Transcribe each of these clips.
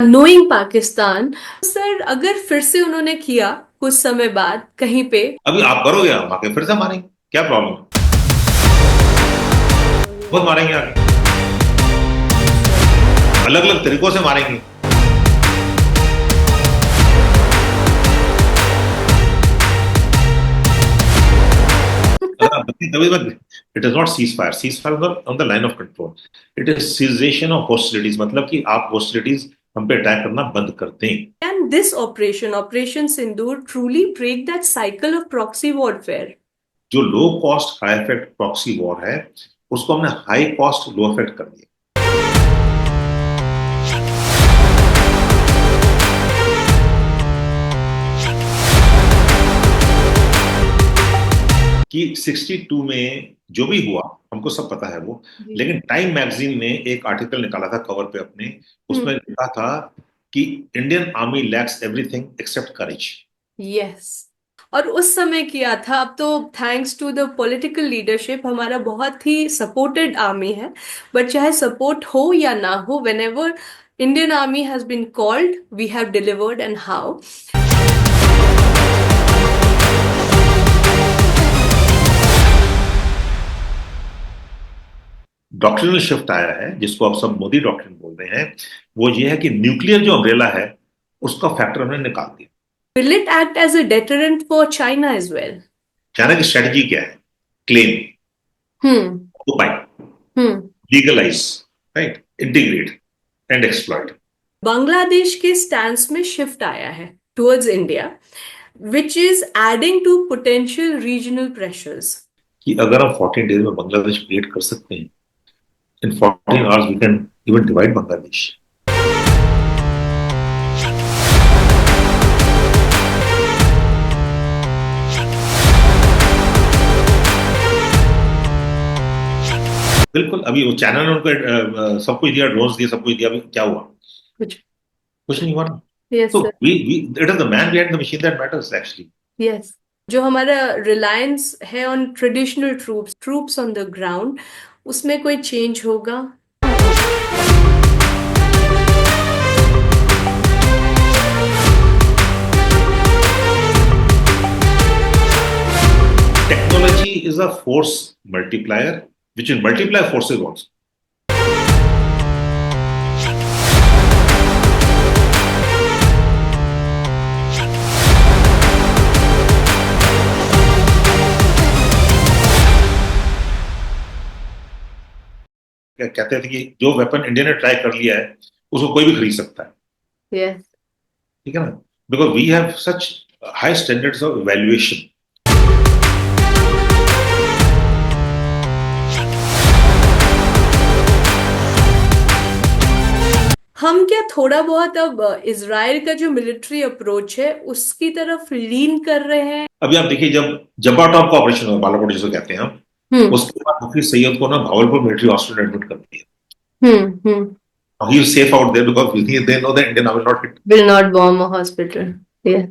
Knowing Pakistan, sir अगर फिर से उन्होंने किया कुछ समय बाद कहीं पे, अभी आप करोगे, हम आके फिर से मारेंगे, क्या प्रॉब्लम है? बहुत मारेंगे आगे, अलग अलग तरीकों से मारेंगे। अगर आप देखिए तभी तक it is not cease fire. Seize fire on the line of control. It is cessation of hostilities, मतलब कि आप हॉस्टिलिटीज हम पे अटैक करना बंद कर दें। can this operation Sindoor, truly break that cycle of proxy warfare? जो low cost high effect proxy war है, उसको हमने हाई कॉस्ट लो इफेक्ट कर दिया। कि 62 में जो भी हुआ हमको सब पता है वो। जी। लेकिन टाइम मैगजीन ने एक आर्टिकल निकाला था कवर पे अपने, उसमें लिखा था कि Indian army lacks everything except courage. Yes, और उस समय किया था। अब तो thanks to the political leadership हमारा बहुत ही सपोर्टेड आर्मी है। बट चाहे सपोर्ट हो या ना हो, whenever Indian army has been called, we have delivered. And how? Doctrinal shift आया है जिसको आप सब मोदी डॉक्ट्रिन बोल रहे हैं। वो ये है कि न्यूक्लियर जो अम्ब्रेला है उसका फैक्टर हमने निकाल दिया। Will it act as a deterrent for China as well? China की स्ट्रेटजी क्या है? Claim, Hmm. Occupy, Hmm. Legalise, right, integrate and exploit. Bangladesh के स्टैंस में शिफ्ट आया है towards India, which is adding to potential regional pressures. कि अगर हम 14 डेज में बांग्लादेश क्रिएट कर सकते हैं, in 14 hours we can even divide Bangladesh. बिल्कुल, अभी वो चाइना ने उनको सब कुछ दिया, ड्रोन्स दिए, सब कुछ दिया, अभी क्या हुआ? कुछ। कुछ नहीं हुआ ना। यस तो sir. We it is the man behind the machine that matters actually. Yes, जो हमारा रिलायंस है on traditional troops troops on the ground, उसमें कोई चेंज होगा? Technology is a force multiplier which will multiply forces also. क्या कहते थे कि जो वेपन इंडिया ने ट्राई कर लिया है उसको कोई भी खरीद सकता है। यस। ठीक है ना? Because we have such high standards of valuation. हम क्या थोड़ा बहुत अब इजराइल का जो मिलिट्री अप्रोच है उसकी तरफ लीन कर रहे हैं? अभी आप देखिए, जब जब्बा टॉप का ऑपरेशन हुआ, बालाकोट जिसको कहते हैं हम, हम्म। उसके बाद मुफ्ती सैयद को ना भावलपुर मिलिट्री हॉस्पिटल एडमिट कर दिया। Hmm. He is safe out there because they know that Indian army will not hit. Will not bomb a hospital. Yes.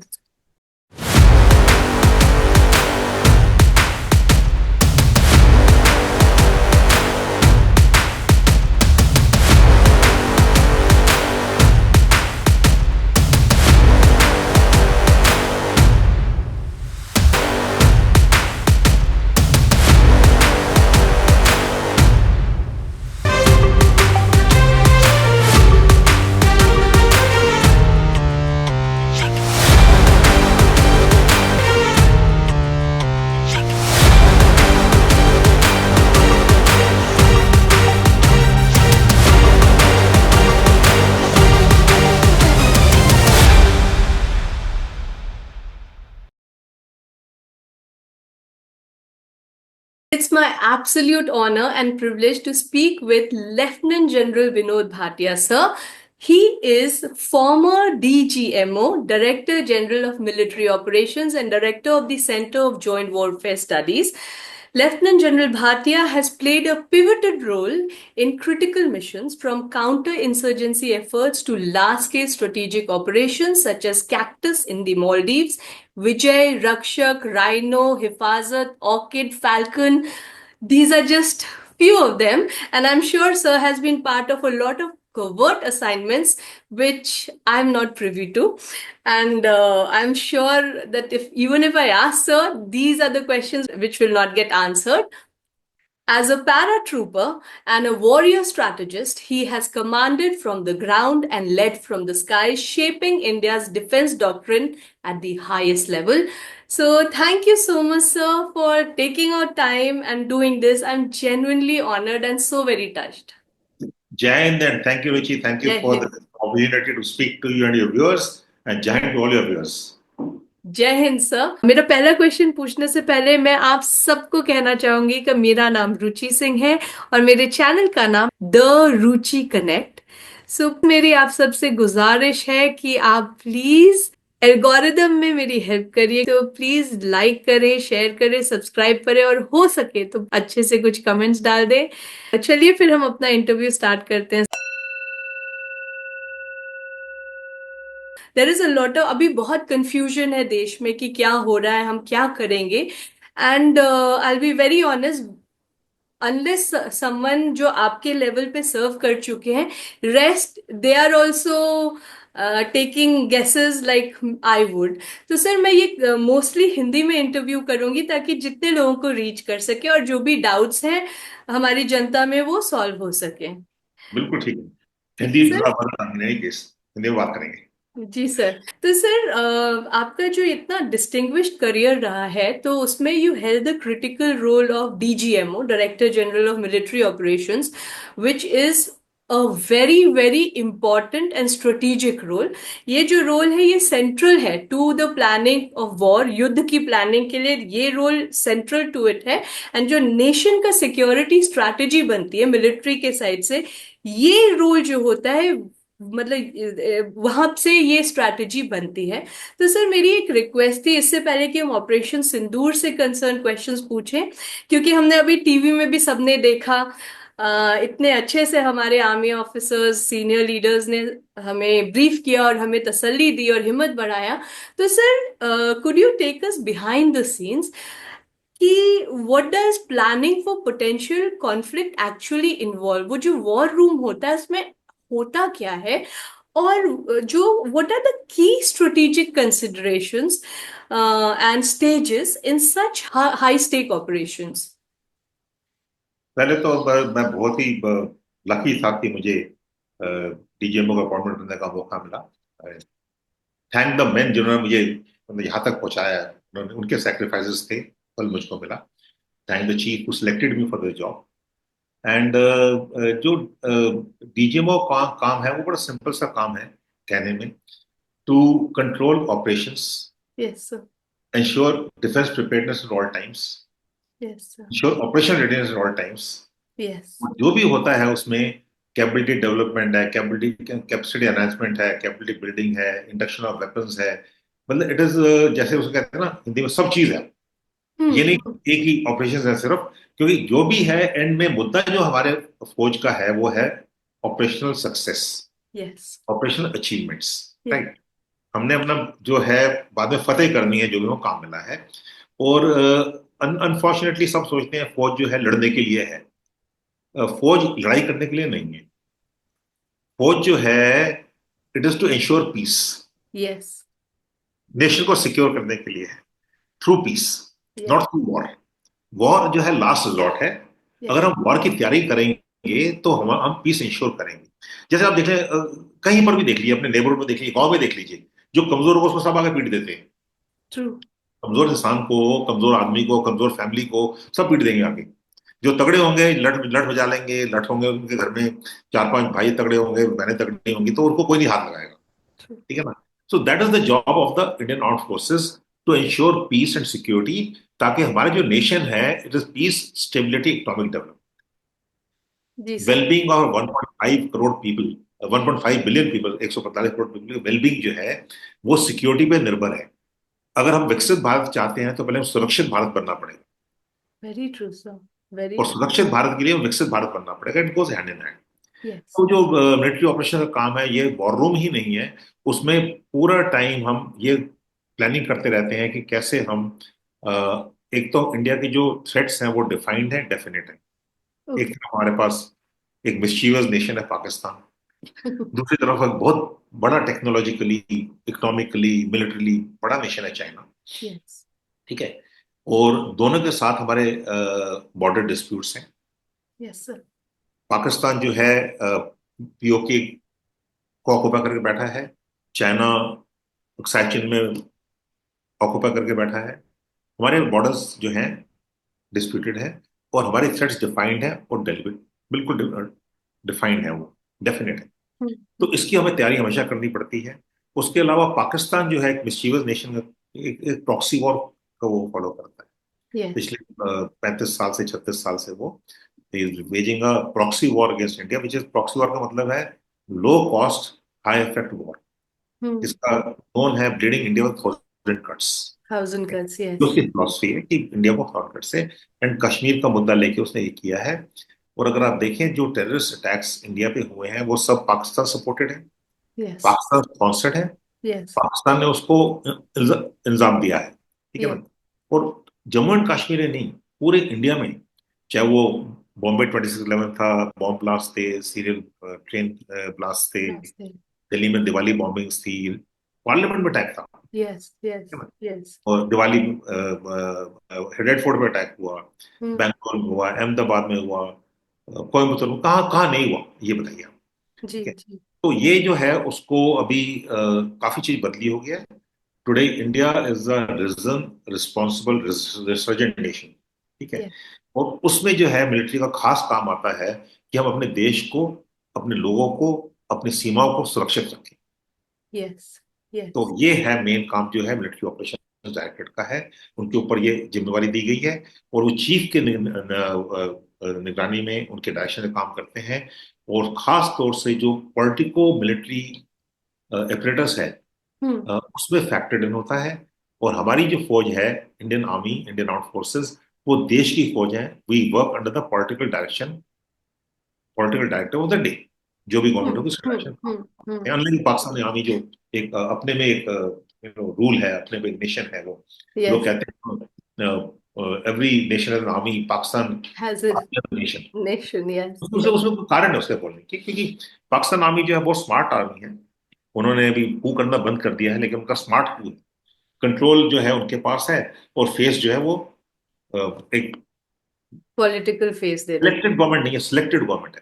It's my absolute honor and privilege to speak with Lieutenant General Vinod Bhatia, sir. He is former DGMO, Director General of Military Operations and Director of the Center of Joint Warfare Studies. Lieutenant General Bhatia has played a pivotal role in critical missions from counter-insurgency efforts to large-scale strategic operations such as Cactus in the Maldives, Vijay, Rakshak, Rhino, Hifazat, Orchid, Falcon. These are just few of them, and I'm sure sir has been part of a lot of covert assignments which I'm not privy to. And I'm sure that if even if I ask sir, these are the questions which will not get answered. As a paratrooper and a warrior strategist, he has commanded from the ground and led from the sky, shaping India's defense doctrine at the highest level. So, thank you so much, sir, for taking our time and doing this. I'm genuinely honored and so very touched. Jai Hind, and thank you, Ruchi. Thank you Jai for the Hind. opportunity to speak to you and your viewers, and Jai Hind to all your viewers. जय Hind sir. मेरा पहला question पूछने से पहले मैं आप सबको कहना चाहूंगी कि मेरा नाम रुचि सिंह है और मेरे चैनल का नाम द रुचि कनेक्ट। सो मेरी आप सबसे गुजारिश है कि आप प्लीज एल्गोरिदम में मेरी हेल्प करिए, तो प्लीज लाइक करें, शेयर करें, सब्सक्राइब करें और हो सके तो अच्छे से कुछ कमेंट्स डाल दें। चलिए फिर हम अपना इंटरव्यू स्टार्ट करते हैं। There is a lot of, अभी बहुत कंफ्यूजन है देश में कि क्या हो रहा है, हम क्या करेंगे। And I be very honest, unless someone जो आपके लेवल पे सर्व कर चुके हैं, rest they are also taking guesses like I would. तो सर मैं ये मोस्टली हिंदी में इंटरव्यू करूंगी ताकि जितने लोगों को रीच कर सके और जो भी डाउट्स हैं हमारी जनता में वो सॉल्व हो सके। बिल्कुल ठीक है। ठीक है हिंदी सर। थोड़ा बदल नहीं केस, हिंदी में बात करेंगे। जी सर। तो सर आपका जो इतना डिस्टिंग्विश्ड करियर रहा है तो उसमें you held the critical role of DGMO, director general of military operations, which is a very very important and strategic role. ये जो रोल है ये सेंट्रल है to the planning of war, युद्ध की प्लानिंग के लिए ये रोल सेंट्रल टू इट है। एंड जो नेशन का सिक्योरिटी स्ट्रैटेजी बनती है मिलिट्री के साइड से, ये रोल जो होता है मतलब वहां से ये स्ट्रैटेजी बनती है। तो सर मेरी एक रिक्वेस्ट थी इससे पहले कि हम ऑपरेशन सिंदूर से कंसर्न क्वेश्चंस पूछें, क्योंकि हमने अभी टीवी में भी सबने देखा, इतने अच्छे से हमारे आर्मी ऑफिसर्स सीनियर लीडर्स ने हमें ब्रीफ किया और हमें तसल्ली दी और हिम्मत बढ़ाया। तो sir could you take us behind the scenes कि what does planning for potential conflict actually involve? वो जो वॉर रूम होता है उसमें होता क्या है, और जो what are the key strategic considerations and stages in such high stake operations? पहले तो मैं बहुत ही लकी था कि मुझे डीजीएमओ का अपॉइंटमेंट करने का मौका मिला। थैंक द मैन जिन्होंने मुझे यहाँ तक पहुंचाया, उनके सेक्रीफाइसेस थे, फल मुझको मिला। Thank the chief who selected me for the job. And जो डीजीएमओ का काम है वो बड़ा सिंपल सा काम है कहने में। To control operations, yes sir. ensure defense preparedness at all times, yes sir. ensure operation readiness at all times। Yes. जो भी होता है उसमें कैपेबिलिटी डेवलपमेंट है, कैपेबिलिटी कैपेसिटी एनहांसमेंट है, कैपेबिलिटी बिल्डिंग है, इंडक्शन ऑफ वेपन्स है। मतलब इट इज जैसे उसे कहते हैं ना हिंदी में, सब चीज है। ये नहीं एक ही ऑपरेशन है सिर्फ, क्योंकि जो भी है एंड में मुद्दा जो हमारे फौज का है वो है operational success, yes. Operational achievements, right. हमने अपना जो है बाद में फतेह करनी है जो भी वो काम मिला है। और अनफॉर्चुनेटली सब सोचते हैं फौज जो है लड़ने के लिए है। फौज लड़ाई करने के लिए नहीं है। फौज जो है it is to ensure peace, yes. Nation को सिक्योर करने के लिए है, through peace, not through war. War जो है लास्ट रिजॉर्ट है। अगर हम वॉर की तैयारी करेंगे तो हम पीस इंश्योर करेंगे। जैसे आप देख लें, कहीं पर भी देख लीजिए, अपने नेबरहुड में देख लीजिए, गांव में देख लीजिए, जो कमजोर होगा उसको सब आगे पीट देते हैं। ट्रू। कमजोर इंसान को, कमजोर आदमी को, कमजोर फैमिली को सब पीट देंगे आगे। जो तगड़े होंगे लठ लठ बजा लेंगे, लठ होंगे उनके घर में, चार पांच भाई तगड़े होंगे, बहनें तगड़ी होंगी, तो उनको कोई नहीं हाथ लगाएगा। ठीक है ना। So that is the job of the Indian armed forces, to ensure peace and security, ताकि हमारे जो नेशन है it is peace, stability, economic development, जी sir. Wellbeing of 1.5 crore people, 1.5 billion people, 145 crore people की वेलबींग जो है वो सिक्योरिटी पे निर्भर है। अगर हम विकसित भारत चाहते हैं तो पहले हम सुरक्षित भारत बनना पड़ेगा, वेरी ट्रू सर। वेरी और ट्रू। सुरक्षित भारत के लिए विकसित भारत बनना पड़ेगा। It goes hand in hand. Yes. तो जो मिलिट्री ऑपरेशन का काम है ये वॉर रूम ही नहीं है। उसमें पूरा टाइम हम ये प्लानिंग करते रहते हैं कि कैसे हम अ, एक तो इंडिया की जो थ्रेट्स हैं वो डिफाइंड है, डेफिनेट है। एक ओके। तरफ हमारे पास एक मिस्चीवियस नेशन है पाकिस्तान, दूसरी तरफ एक बहुत बड़ा टेक्नोलॉजिकली, इकोनॉमिकली, मिलिट्रीली बड़ा नेशन है चाइना। यस। ठीक है। और दोनों के साथ हमारे बॉर्डर डिस्प्यूट्स हैं। Yes sir. पाकिस्तान जो है पीओके को ऑक्यूपाई करके बैठा है। चाइना सिचुएशन में ऑक्यूपाई करके बैठा है। हमारे बॉर्डर्स जो हैं डिस्प्यूटेड है, और हमारे थ्रेट्स डिफाइंड है, और बिल्कुल डिफाइंड है, वो डेफिनेट है। तो इसकी हमें तैयारी हमेशा करनी पड़ती है। उसके अलावा पाकिस्तान जो है एक मिस्चीवियस नेशन, एक प्रॉक्सी वॉर का वो फॉलो करता है। यस। पिछले 35 साल से 36 साल से वो waging a proxy war against India, which is proxy war का मतलब है low cost high effect war. इसका नोन है bleeding India with thousand cuts. Thousand cuts. जो यस। उसकी फिलॉसफी है कि इंडिया को थाउजेंड कट से, एंड कश्मीर का मुद्दा लेके उसने ये किया है। और अगर आप देखें जो टेररिस्ट अटैक्स इंडिया पे हुए हैं वो सब पाकिस्तान सपोर्टेड है, यस। पाकिस्तान स्पॉन्सर्ड है। यस। पाकिस्तान ने उसको इल्जाम दिया है। ठीक है ना। यस। और जम्मू एंड कश्मीर में नहीं, पूरे इंडिया में, चाहे वो बॉम्बे 26/11 था, बॉम्ब ब्लास्ट थे, सीरियल ट्रेन ब्लास्ट थे, दिल्ली में दिवाली बॉम्बिंग्स थी, पार्लियामेंट में अटैक था। यस। यस। है ना। यस। और दिवाली रेड फोर्ट पे अटैक हुआ, बैंगलोर में हुआ, अहमदाबाद में हुआ, कोयम्बतूर में, कहाँ कहाँ नहीं हुआ, ये बताइए आप। जी ठीक है। जी। तो ये जो है उसको अभी काफी चीज बदली हो गया है। Today India is a reason responsible resurgent nation. ठीक है। यस। और उसमें जो है मिलिट्री का खास काम आता है कि हम अपने देश को, अपने लोगों को, अपनी सीमाओं को सुरक्षित रखें। यस। तो यस। ये है मेन काम जो है मिलिट्री ऑपरेशन डायरेक्टरेट का है। उनके ऊपर ये जिम्मेवारी दी गई है, और वो चीफ के निगरानी में, उनके डायरेक्शन में काम करते हैं। और खास तौर से जो पॉलिटिको मिलिट्री एपरेटस है, उसमें फैक्टर्ड इन होता है। और हमारी जो फौज है, Indian army, Indian armed forces, वो देश की फौज है। We work under the political director of the day. जो भी गवर्नमेंट होगी उसका डायरेक्शन काम करते हैं। अनलाइक पाकिस्तान आर्मी जो एक अपने में एक रूल है, अपने में एक नेशन है वो। लोग यस। कहते हैं every nation as army, Pakistan has a nation. Nation. Yes. उसमें उसमें कोई कारण है उसके बोलने की, क्योंकि पाकिस्तान आर्मी जो है बहुत स्मार्ट आर्मी है। उन्होंने अभी कू करना बंद कर दिया है, लेकिन उनका स्मार्ट कू है। कंट्रोल जो है उनके पास है, और फेस जो है वो एक पॉलिटिकल फेस दे रहे। इलेक्टेड गवर्नमेंट नहीं है, सिलेक्टेड गवर्नमेंट है।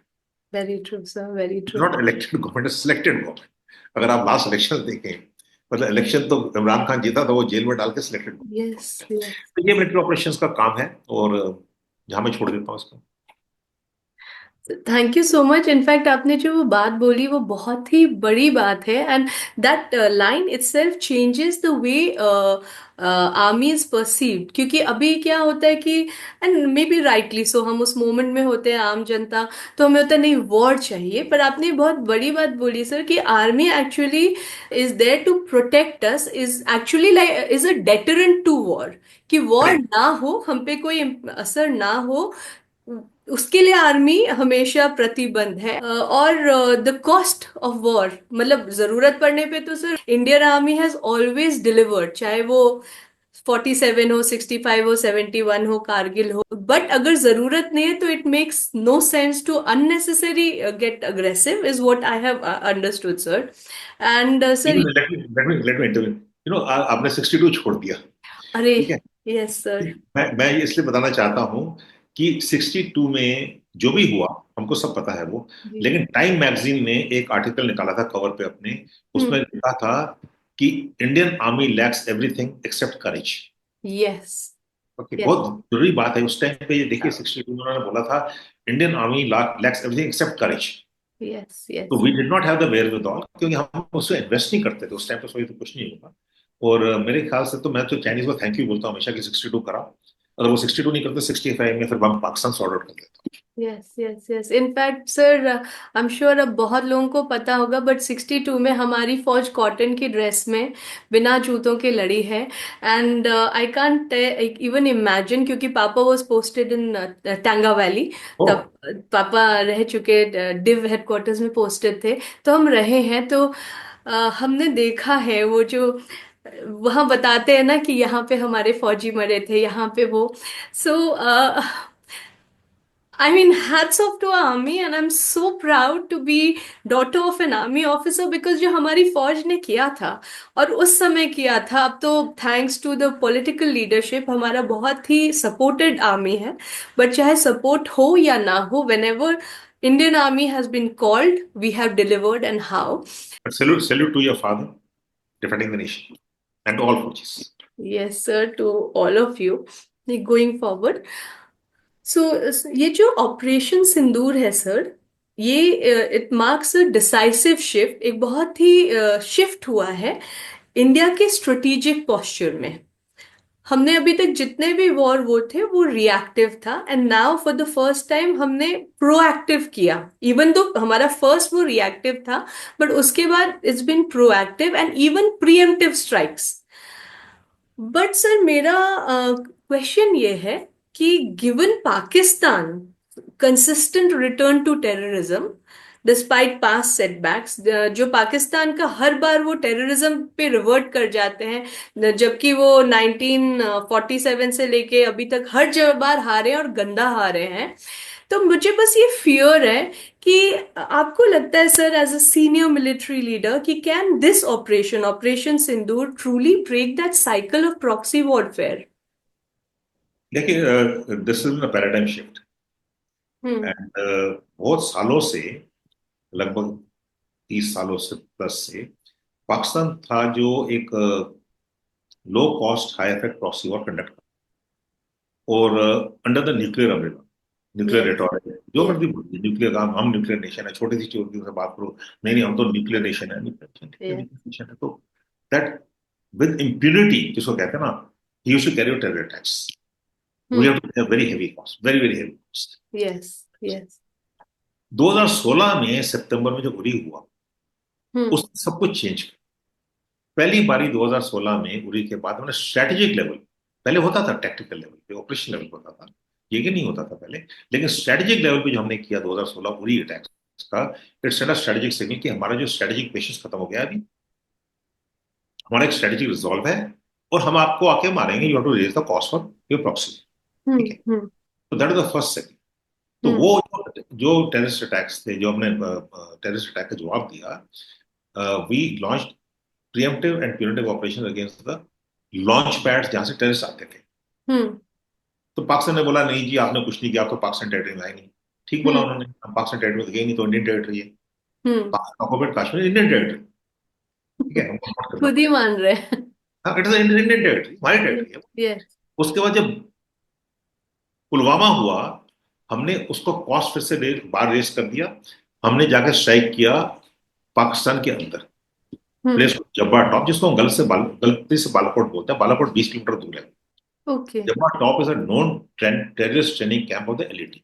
Very true sir, very it's true. Not elected government, selected government. अगर आप लास्ट इलेक्शन देखें, मतलब इलेक्शन तो इमरान खान जीता था, वो जेल में डाल के सिलेक्टेड। यस। यस। तो ये मिलिट्री ऑपरेशंस का काम है, और जहां मैं छोड़ देता हूँ इसको। Thank you so much. In fact आपने जो वो बात बोली वो बहुत ही बड़ी बात है, and that line itself changes the way army is perceived. क्योंकि अभी क्या होता है कि, and may be rightly so, हम उस मोमेंट में होते हैं आम जनता, तो हमें होता है नहीं वॉर चाहिए। पर आपने बहुत बड़ी बात बोली सर कि army actually is there to protect us, is actually like is a deterrent to war. कि वॉर करेक्ट। ना हो, हम पे कोई असर ना हो, उसके लिए आर्मी हमेशा प्रतिबंध है। और द कॉस्ट ऑफ वॉर, मतलब जरूरत पड़ने पे तो sir Indian army has always delivered, चाहे वो 47 हो, 65 हो, 71 हो, कारगिल हो। बट अगर जरूरत नहीं है तो it makes no sense to unnecessary get aggressive, is what I have understood sir. And sir, even let me interview, आपने 62 छोड़ दिया। अरे ठीक है। Yes sir. मैं ये इसलिए बताना चाहता हूँ कि 62 में जो भी हुआ हमको सब पता है वो। जी। लेकिन टाइम मैगजीन ने एक आर्टिकल निकाला था कवर पे अपने, उसमें हम्म। लिखा था कि Indian army lacks everything except courage. Yes. Okay, yes. बहुत जरूरी बात है। उस टाइम पे ये देखिए 62 में उन्होंने बोला था Indian army lacks everything except courage. Yes. तो yes. We did not have the wherewithal, क्योंकि हम उससे इन्वेस्ट नहीं करते थे उस टाइम पे, सो ये तो कुछ नहीं होगा। और मेरे ख्याल से तो मैं तो चाइनीज को थैंक यू बोलता हूँ हमेशा कि 62 करा। अगर वो 62 नहीं करते 65 में, फिर हम पाकिस्तान सॉर्ट आउट कर लेते। Yes. Yes. Yes. In fact sir, I am sure अब बहुत लोगों को पता होगा, बट 62 में हमारी फौज कॉटन की ड्रेस में बिना जूतों के लड़ी है। And I can't even imagine, क्योंकि पापा वॉज पोस्टेड इन टांगा वैली। ओह। तब पापा रह चुके, डिव हेडक्वार्टर्स में पोस्टेड थे, तो हम रहे हैं। तो हमने देखा है वो जो वहाँ बताते हैं ना कि यहाँ पे हमारे फौजी मरे थे, यहाँ पे वो। सो I mean, hats off to our army, and I'm so proud to be daughter of an army officer because जो हमारी फौज ने किया था और उस समय किया था, अब तो thanks to the political leadership हमारा बहुत ही सपोर्टेड आर्मी है. बट चाहे सपोर्ट हो या ना हो, whenever Indian Army has been called, we have delivered, and how. But salute to your father, defending the nation and all forces. Yes, sir, to all of you. Going forward. सो ये जो operation सिंदूर है sir, ये it marks a decisive shift, एक बहुत ही shift हुआ है India के strategic posture में. हमने अभी तक जितने भी वॉर वो थे वो रिएक्टिव था, and now for the first time हमने प्रोएक्टिव किया. इवन दो हमारा फर्स्ट वो रिएक्टिव था, बट उसके बाद it's been proactive and even preemptive strikes. But sir मेरा क्वेश्चन ये है कि given Pakistan consistent return to terrorism despite past setbacks, जो पाकिस्तान का हर बार वो टेररिज्म पे रिवर्ट कर जाते हैं, जबकि वो 1947 से लेके अभी तक हर बार हारे और गंदा हारे हैं. तो मुझे बस ये फियर है कि आपको लगता है sir as a senior military leader कि can this operation operation Sindoor truly break that cycle of proxy warfare? देखिए, this is a paradigm shift hmm. And बहुत सालों से, लगभग 30 सालों से प्लस से, पाकिस्तान था जो एक low cost high effect proxy war conduct करता, और under the nuclear umbrella, nuclear yes. Rhetoric, जो यस. मर्जी बोलिए, न्यूक्लियर काम, हम न्यूक्लियर नेशन है, छोटी सी चोटी से बात करो, नहीं नहीं हम तो न्यूक्लियर नेशन है, न्यूक्लियर यस. नेशन है, तो दैट विद इम्प्यूनिटी जिसको कहते हैं ना, he used to carry out terror attacks. We hmm. Have to very heavy cost, very very heavy cost. Yes. Yes. 2016 में सितंबर में जो उरी हुआ, हम्म. उसने सब कुछ चेंज किया. पहली बारी 2016 में उरी के बाद हमने स्ट्रेटेजिक लेवल, पहले होता था टैक्टिकल लेवल पे, ऑपरेशन लेवल पे होता था, ये कि नहीं होता था पहले, लेकिन स्ट्रेटेजिक लेवल पे जो हमने किया 2016 उरी अटैक्स का, it's send a strategic signal कि हमारा जो स्ट्रेटेजिक पेशेंस खत्म हो गया है अभी, हमारा एक स्ट्रेटेजिक रिजॉल्व है, और हम आपको आके मारेंगे, you have to raise the cost for your proxy. Hmm. ठीक है, हम्म. तो that is the first second. तो हम्म. वो जो टेररिस्ट अटैक्स थे, जो हमने टेररिस्ट अटैक का जवाब दिया, we launch preemptive and punitive operation against the launch pads जहां से टेररिस्ट आते थे. हम्म. तो पाकिस्तान ने बोला नहीं जी आपने कुछ नहीं किया, आप तो पाकिस्तान टेरिटरी में आए नहीं. ठीक बोला हम्म. उन्होंने, हम पाकिस्तान टेरिटरी में गए नहीं, तो इंडियन टेरिटरी है. Hmm. Pakistan occupied Kashmir Indian territory. ठीक है, हमको नोट करना खुद ही पड़ेगा. मान रहे हैं. हाँ, इट इज इंडियन टेरिटरी, हमारी टेरिटरी है. यस. उसके बाद जब पुलवामा हुआ, हमने उसको कॉस्ट फिर से बार रेस कर दिया. हमने जाकर स्ट्राइक किया पाकिस्तान के अंदर, हम्म. प्लेस जब्बा टॉप, जिसको हम गलती से बालाकोट बोलते हैं. बालाकोट 20 किलोमीटर दूर है. Okay. Jaba Top is a known terrorist training camp of the LET.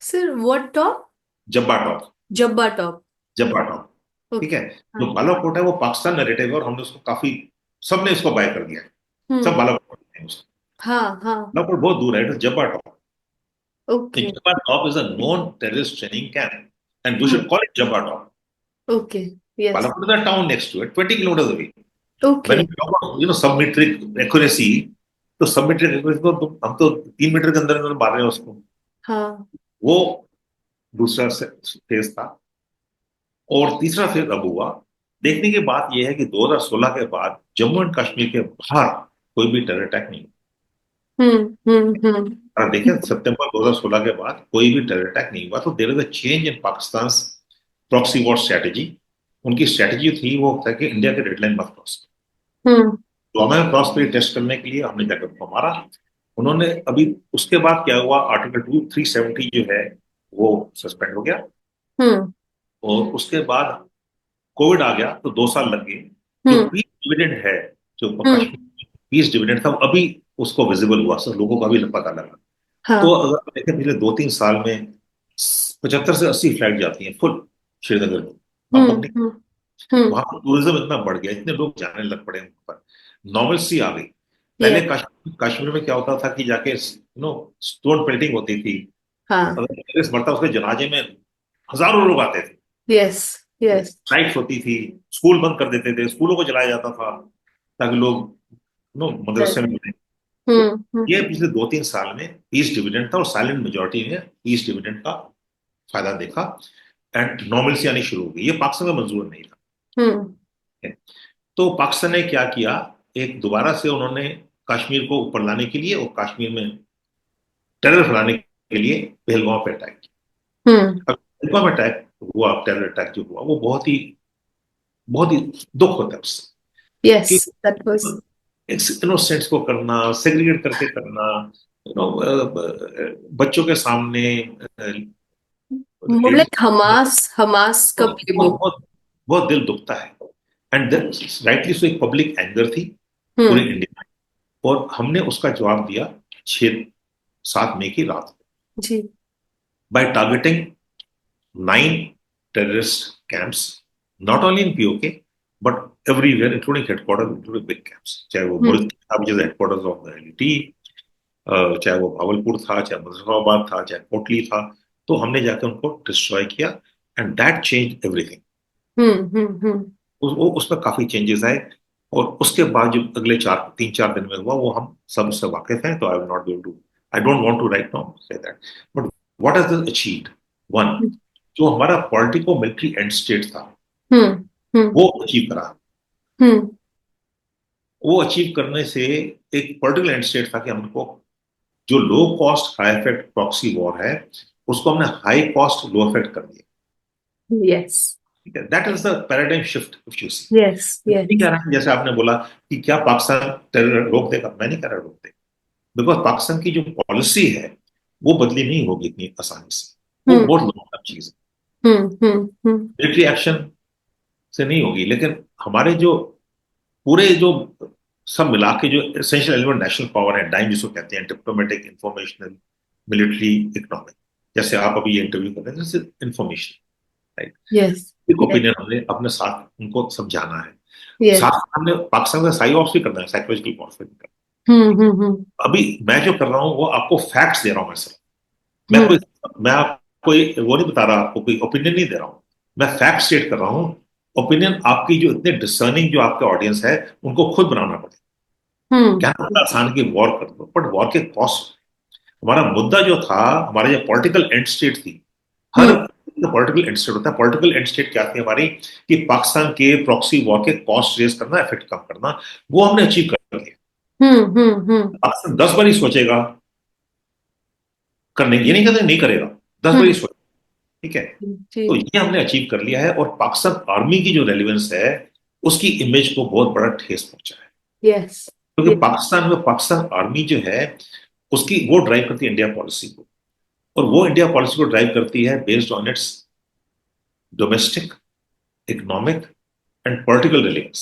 Sir what top? Jabba top, Jabba top. Jabba top. ठीक ओके. है, हाँ. जो बालाकोट है वो पाकिस्तान नैरेटिव है, और हमने उसको काफी, सबने उसको बाय कर दिया है. सब हम्म. बालाकोट है उसको. हाँ. हाँ. बालाकोट बहुत दूर है, it is Jaba Top. Okay. Jaba Top is a known terrorist training camp, and we should hmm. Call it Jaba Top. Okay. Yes. Balapur is a town next to it, 20 kilometers away. Okay. When we talk about, submetric accuracy, तो सबमेट्रिक accuracy को हम तो 3 metre के अंदर अंदर मार रहे हैं उसको. हाँ. वो दूसरा फेज था. और तीसरा फेज अब हुआ. देखने की बात यह है कि 2016 के बाद जम्मू एंड कश्मीर के बाहर कोई भी टेरर अटैक नहीं. हम्म. हम्म. हम्म. और देखें, सितंबर 2016 के बाद कोई भी टेरर अटैक नहीं हुआ. तो there is a change in Pakistan proxy war strategy. उनकी स्ट्रेटेजी थी वो था कि इंडिया के रेड लाइन मत क्रॉस. हम्म. तो हमें क्रॉस पे टेस्ट करने के लिए हमने जाकर उनको मारा. उन्होंने अभी उसके बाद क्या हुआ, आर्टिकल 370 जो है वो सस्पेंड हो गया. हम्म. और उसके बाद कोविड आ गया, तो 2 साल लग गए. जो हम्म. पीस डिविडेंड है, जो हम्म. कश्मीर पीस डिविडेंड था, वो अभी उसको विजिबल हुआ, सब लोगों को अभी पता लगा. तो हाँ. अगर आप देखें पिछले 2-3 साल में 75 से 80 फ्लाइट जाती हैं फुल श्रीनगर में. आप हम्म. अपने हम्म. हम्म. वहां पर टूरिज्म इतना बढ़ गया, इतने लोग जाने लग पड़े वहां पर, नॉर्मलसी आ गई. पहले यस. कश्मीर में क्या होता था कि जाके स्टोन पेल्टिंग होती थी. हाँ. अगर टेररिस्ट मरता उसके जनाजे में हजारों लोग आते थे. यस. यस. स्ट्राइक्स होती थी, स्कूल बंद कर देते थे, स्कूलों को जलाया जाता था ताकि लोग मदरसे में मिले. ये पिछले 2-3 साल में पीस डिविडेंड था और साइलेंट मेजोरिटी ने पीस डिविडेंड का फायदा देखा एंड नॉर्मलसी आनी शुरू हो गई। ये पाकिस्तान का मंजूर नहीं हम्म था। तो पाकिस्तान ने क्या किया, एक दोबारा से उन्होंने कश्मीर को ऊपर लाने के लिए और कश्मीर में टेरर फैलाने के लिए पहलगांव पे अटैक किया। हम्म अब पहलगांव में अटैक हुआ, टेरर अटैक जो हुआ वो बहुत ही दुख होता है उससे यस कि दैट वाज इनोसेंट्स को करना, सेग्रीगेट करके करना, बच्चों के सामने मोर लेडीज, लाइक हमास का बहुत प्लेबुक। बहुत बहुत दिल दुखता है। एंड राइटली सो एक पब्लिक एंगर थी पूरे हम्म इंडिया में, और हमने उसका जवाब दिया 6-7 मई की रात को जी bye targeting 9 terrorist camps, not only in POK but everywhere, including headquarters, including big camps, चाहे वो हम्म मुल्क था which is the headquarters of the LT, चाहे वो भावलपुर था, चाहे मुजफ्फराबाद था, चाहे कोटली था, तो हमने जाकर उनको डिस्ट्रॉय किया एंड दैट चेंज एवरीथिंग। हम्म उसमें काफी चेंजेस आए, और उसके बाद जो अगले 3-4 दिन में हुआ वो हम सब उससे वाकिफ हैं, तो I will not be able to, I don't want to right now say that, but what has this achieved. One, जो हमारा पॉलिटिको मिलिट्री एंड स्टेट था हम्म हम्म वो अचीव करा। हम्म वो अचीव करने से एक पॉलिटिकल एंड स्टेट था कि हमको जो low cost high effect proxy war है उसको हमने हाई कॉस्ट लो इफेक्ट कर दिया। यस ठीक है, that is the paradigm shift if you see. Yes नहीं यस कह रहा है, जैसे आपने बोला कि क्या पाकिस्तान टेरर रोक देगा, मैं नहीं कह रहा रोक देगा, बिकॉज पाकिस्तान की जो पॉलिसी है वो बदली नहीं होगी इतनी आसानी से, वो हम्म बहुत लॉन्ग टर्म चीज है, हम्म मिलिट्री एक्शन से नहीं होगी। लेकिन हमारे जो पूरे जो सब मिला के जो एसेंशियल एलिमेंट नेशनल पावर है, डाइम जिसको कहते हैं, डिप्लोमेटिक, इंफॉर्मेशनल, मिलिट्री, इकोनॉमिक, जैसे आप अभी ये इंटरव्यू कर रहे हैं, जैसे इंफॉर्मेशन, राइट, यस एक ओपिनियन हमने अपने साथ उनको समझाना है, यस साथ हमने पाकिस्तान का साई ऑफ भी करना है, साइकोलॉजिकल वॉरफेयर भी करना हम्म है। अभी मैं जो कर रहा हूँ वो आपको फैक्ट्स दे रहा हूँ, मैं सिर्फ, मैं हम्म कोई मैं आपको वो नहीं बता रहा, आपको कोई ओपिनियन नहीं दे रहा हूँ, मैं फैक्ट स्टेट कर रहा हूँ। ओपिनियन आपकी जो इतने डिसर्निंग जो आपके ऑडियंस है उनको खुद बनाना पड़ेगा। हम्म क्या होता है आसान की वॉर कर दो, बट वॉर के कॉस्ट, हमारा मुद्दा जो था, हमारा जो पॉलिटिकल एंड स्टेट थी, हर हम्म पॉलिटिकल एंड स्टेट होता है, पॉलिटिकल एंड स्टेट क्या थी हमारी, कि पाकिस्तान के प्रॉक्सी वॉर के कॉस्ट रेज करना, इफेक्ट कम करना, वो हमने अचीव कर लिया। हम्म पाकिस्तान 10 बार ही सोचेगा करने, ये नहीं कहते नहीं करेगा, 10 बार ही हम्म सोचेगा। ठीक है, जी तो ये हमने अचीव कर लिया है, और पाकिस्तान आर्मी की जो रेलिवेंस है उसकी इमेज को बहुत बड़ा ठेस पहुंचा है, यस क्योंकि पाकिस्तान में पाकिस्तान आर्मी जो है उसकी वो ड्राइव करती है इंडिया पॉलिसी को, और वो इंडिया पॉलिसी को ड्राइव करती है based on it's domestic, economic and political relevance.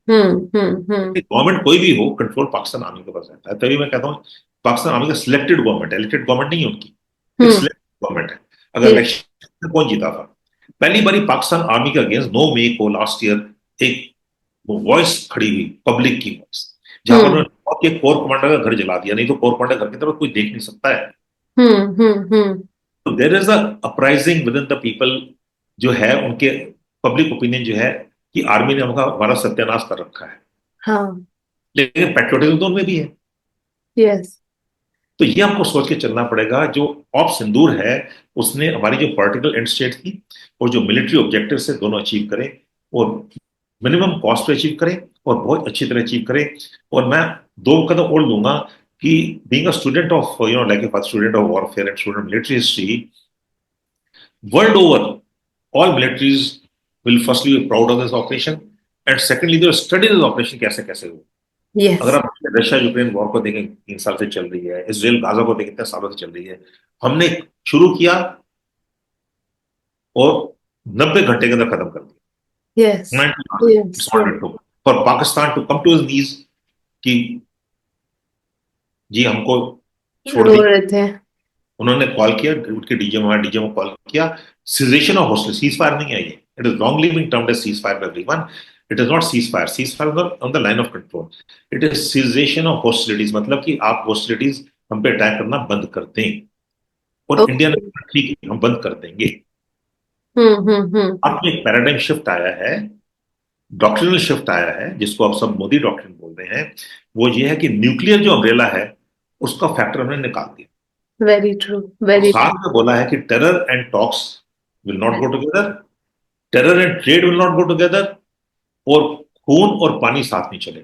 Hmm government कोई भी हो, कंट्रोल पाकिस्तान आर्मी के पास रहता है, तभी मैं कहता हूँ पाकिस्तान आर्मी का सिलेक्टेड गवर्नमेंट है, इलेक्टेड गवर्नमेंट नहीं है उनकी, एक हम्म सिलेक्टेड गवर्नमेंट है। अगर यस इलेक्शन में कौन जीता था, पहली बारी पाकिस्तान आर्मी के अगेंस्ट 9 मई को लास्ट ईयर एक वॉइस खड़ी हुई, पब्लिक की वॉइस, जहां पर हम्म उन्होंने कहा कि कोर कमांडर का घर जला दिया, नहीं तो कोर कमांडर घर की तरफ कोई देख नहीं सकता है। हम्म तो there is uprising with in the people, जो है उनके पब्लिक ओपिनियन जो है कि आर्मी ने हमारा सत्यानाश कर रखा है, हाँ लेकिन पेट्रोटिज्म तो उनमें भी है। यस तो ये हमको सोच के चलना पड़ेगा, जो ऑप सिंदूर है उसने हमारी जो पॉलिटिकल एंड स्टेट थी और जो मिलिट्री ऑब्जेक्टिव से दोनों अचीव करें, और मिनिमम कॉस्ट पे अचीव करें, और बहुत अच्छी तरह अचीव करें। और मैं 2 कदम और लूंगा कि being a student of like a student of warfare and student military history, world over all militaries will firstly be proud of this operation, and secondly they will study this operation कैसे कैसे हो। Yes अगर आप Russia Ukraine war को देखें, 3 साल से चल रही है, इसराइल गाजा को देखें, कितने सालों से चल रही है, हमने शुरू किया और 90 घंटे के अंदर खत्म कर यस दिया, yes for Pakistan to come to his knees, कि जी हमको छोड़ रो दी। रहे थे उन्होंने कॉल किया, उठ के डीजीएम, हमारे डीजीएम को कॉल किया, cessation of hostility, cease fire नहीं है ये, it is longly being termed as cease fire by everyone, it is not cease fire on the line of control, it is cessation of hostilities, मतलब कि आप hostilities हम पे attack करना बंद कर दें, और इंडिया ने ओके कहा, ठीक है हम बंद कर देंगे। हम्म अब एक पैराडाइम शिफ्ट आया है डॉक्ट्रिनल शिफ्ट आया है, जिसको आप सब मोदी डॉक्ट्रिन बोल रहे हैं, वो ये है कि न्यूक्लियर जो अम्ब्रेला है उसका फैक्टर हमने निकाल दिया, वेरी ट्रू, और वेरी साथ में बोला है कि terror and talks will not go together, terror and trade will not go together, और खून और पानी साथ में चले।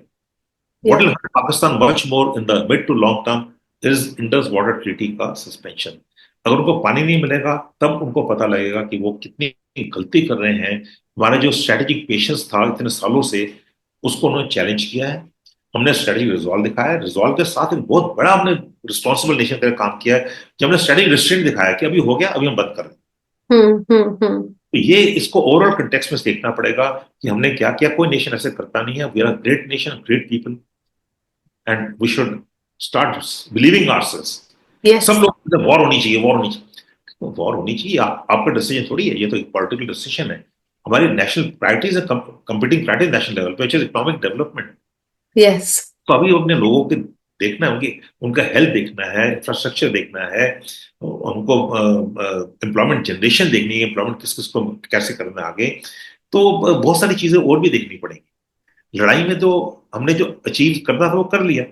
What true. will hurt Pakistan much more in the mid to long term is Indus Water Treaty का suspension. अगर उनको पानी नहीं मिलेगा तब उनको पता लगेगा कि वो कितनी गलती कर रहे हैं। हमारा जो स्ट्रेटेजिक पेशेंस था इतने सालों से, उसको उन्होंने चैलेंज किया है। हमने स्ट्रेटेजिक रिजॉल्व दिखाया है, रिजॉल्व के साथ एक बहुत बड़ा हमने रिस्पॉन्सिबल नेशन का काम किया है कि हमने स्ट्रेटेजिक रिस्ट्रेंट दिखाया कि अभी हो गया, अभी हम बंद कर रहे हैं। हम्म। तो ये इसको ओवरऑल कंटेक्स्ट में देखना पड़ेगा कि हमने क्या किया। कोई नेशन ऐसे करता नहीं है। We are great nation, great people, and we should start believing ourselves. Yes. सब लोग वॉर होनी चाहिए, वॉर होनी चाहिए। तो वॉर होनी चाहिए, आपका डिसीजन थोड़ी है, ये तो एक पॉलिटिकल डिसीजन है। हमारी नेशनल प्रायोरिटीज है, कंपीटिंग प्रायोरिटीज नेशनल लेवल पे, इकोनॉमिक डेवलपमेंट। यस। तो अभी अपने लोगों के देखना है, उनकी उनका हेल्थ देखना है, इंफ्रास्ट्रक्चर देखना है, उनको एम्प्लॉयमेंट जनरेशन देखनी है, एम्प्लॉयमेंट किस किस को कैसे करना है आगे। तो बहुत सारी चीजें और भी देखनी पड़ेगी। लड़ाई में तो हमने जो अचीव करना था वो कर लिया,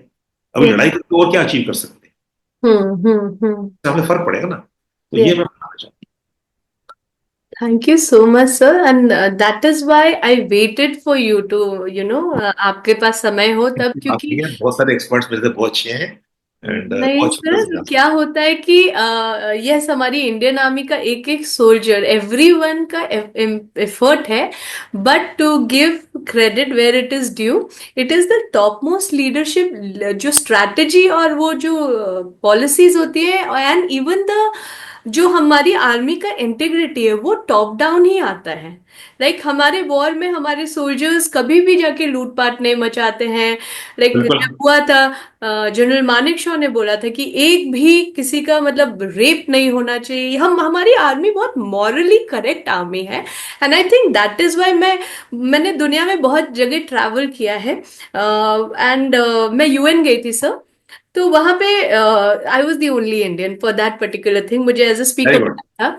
अभी यस। लड़ाई करके और क्या अचीव कर सकते हैं, हम्म। इससे हमें फर्क पड़ेगा ना। तो ये यस। मैं बताना चाहता Thank you so much, sir. And that is why I waited for you to, आपके पास समय हो हूँ। तब, इसकी बात क्योंकि नहीं है, बहुत सारे एक्सपर्ट्स मेरे से बहुत अच्छे हैं, एंड नहीं बहुत अच्छी तरह से सर, जान क्या सकते होता है कि यस, हमारी इंडियन आर्मी का एक एक सोल्जर, एवरीवन का एफर्ट है, but to give credit where it is due, it is the top most leadership. जो स्ट्रैटेजी और वो जो पॉलिसीज होती है, एंड इवन द जो हमारी आर्मी का इंटीग्रिटी है, वो टॉप डाउन ही आता है। लाइक हमारे वॉर में हमारे सोल्जर्स कभी भी जाके लूटपाट नहीं मचाते हैं। लाइक बिल्कुल। जब हुआ था, जनरल मानेक शॉ ने बोला था कि एक भी किसी का मतलब रेप नहीं होना चाहिए। हमारी आर्मी बहुत मॉरली करेक्ट आर्मी है। And I think that is why मैंने दुनिया में बहुत जगह ट्रैवल किया है, एंड मैं यूएन गई थी सर। तो वहां पे I was the only Indian for that particular thing, मुझे as a speaker very good. था।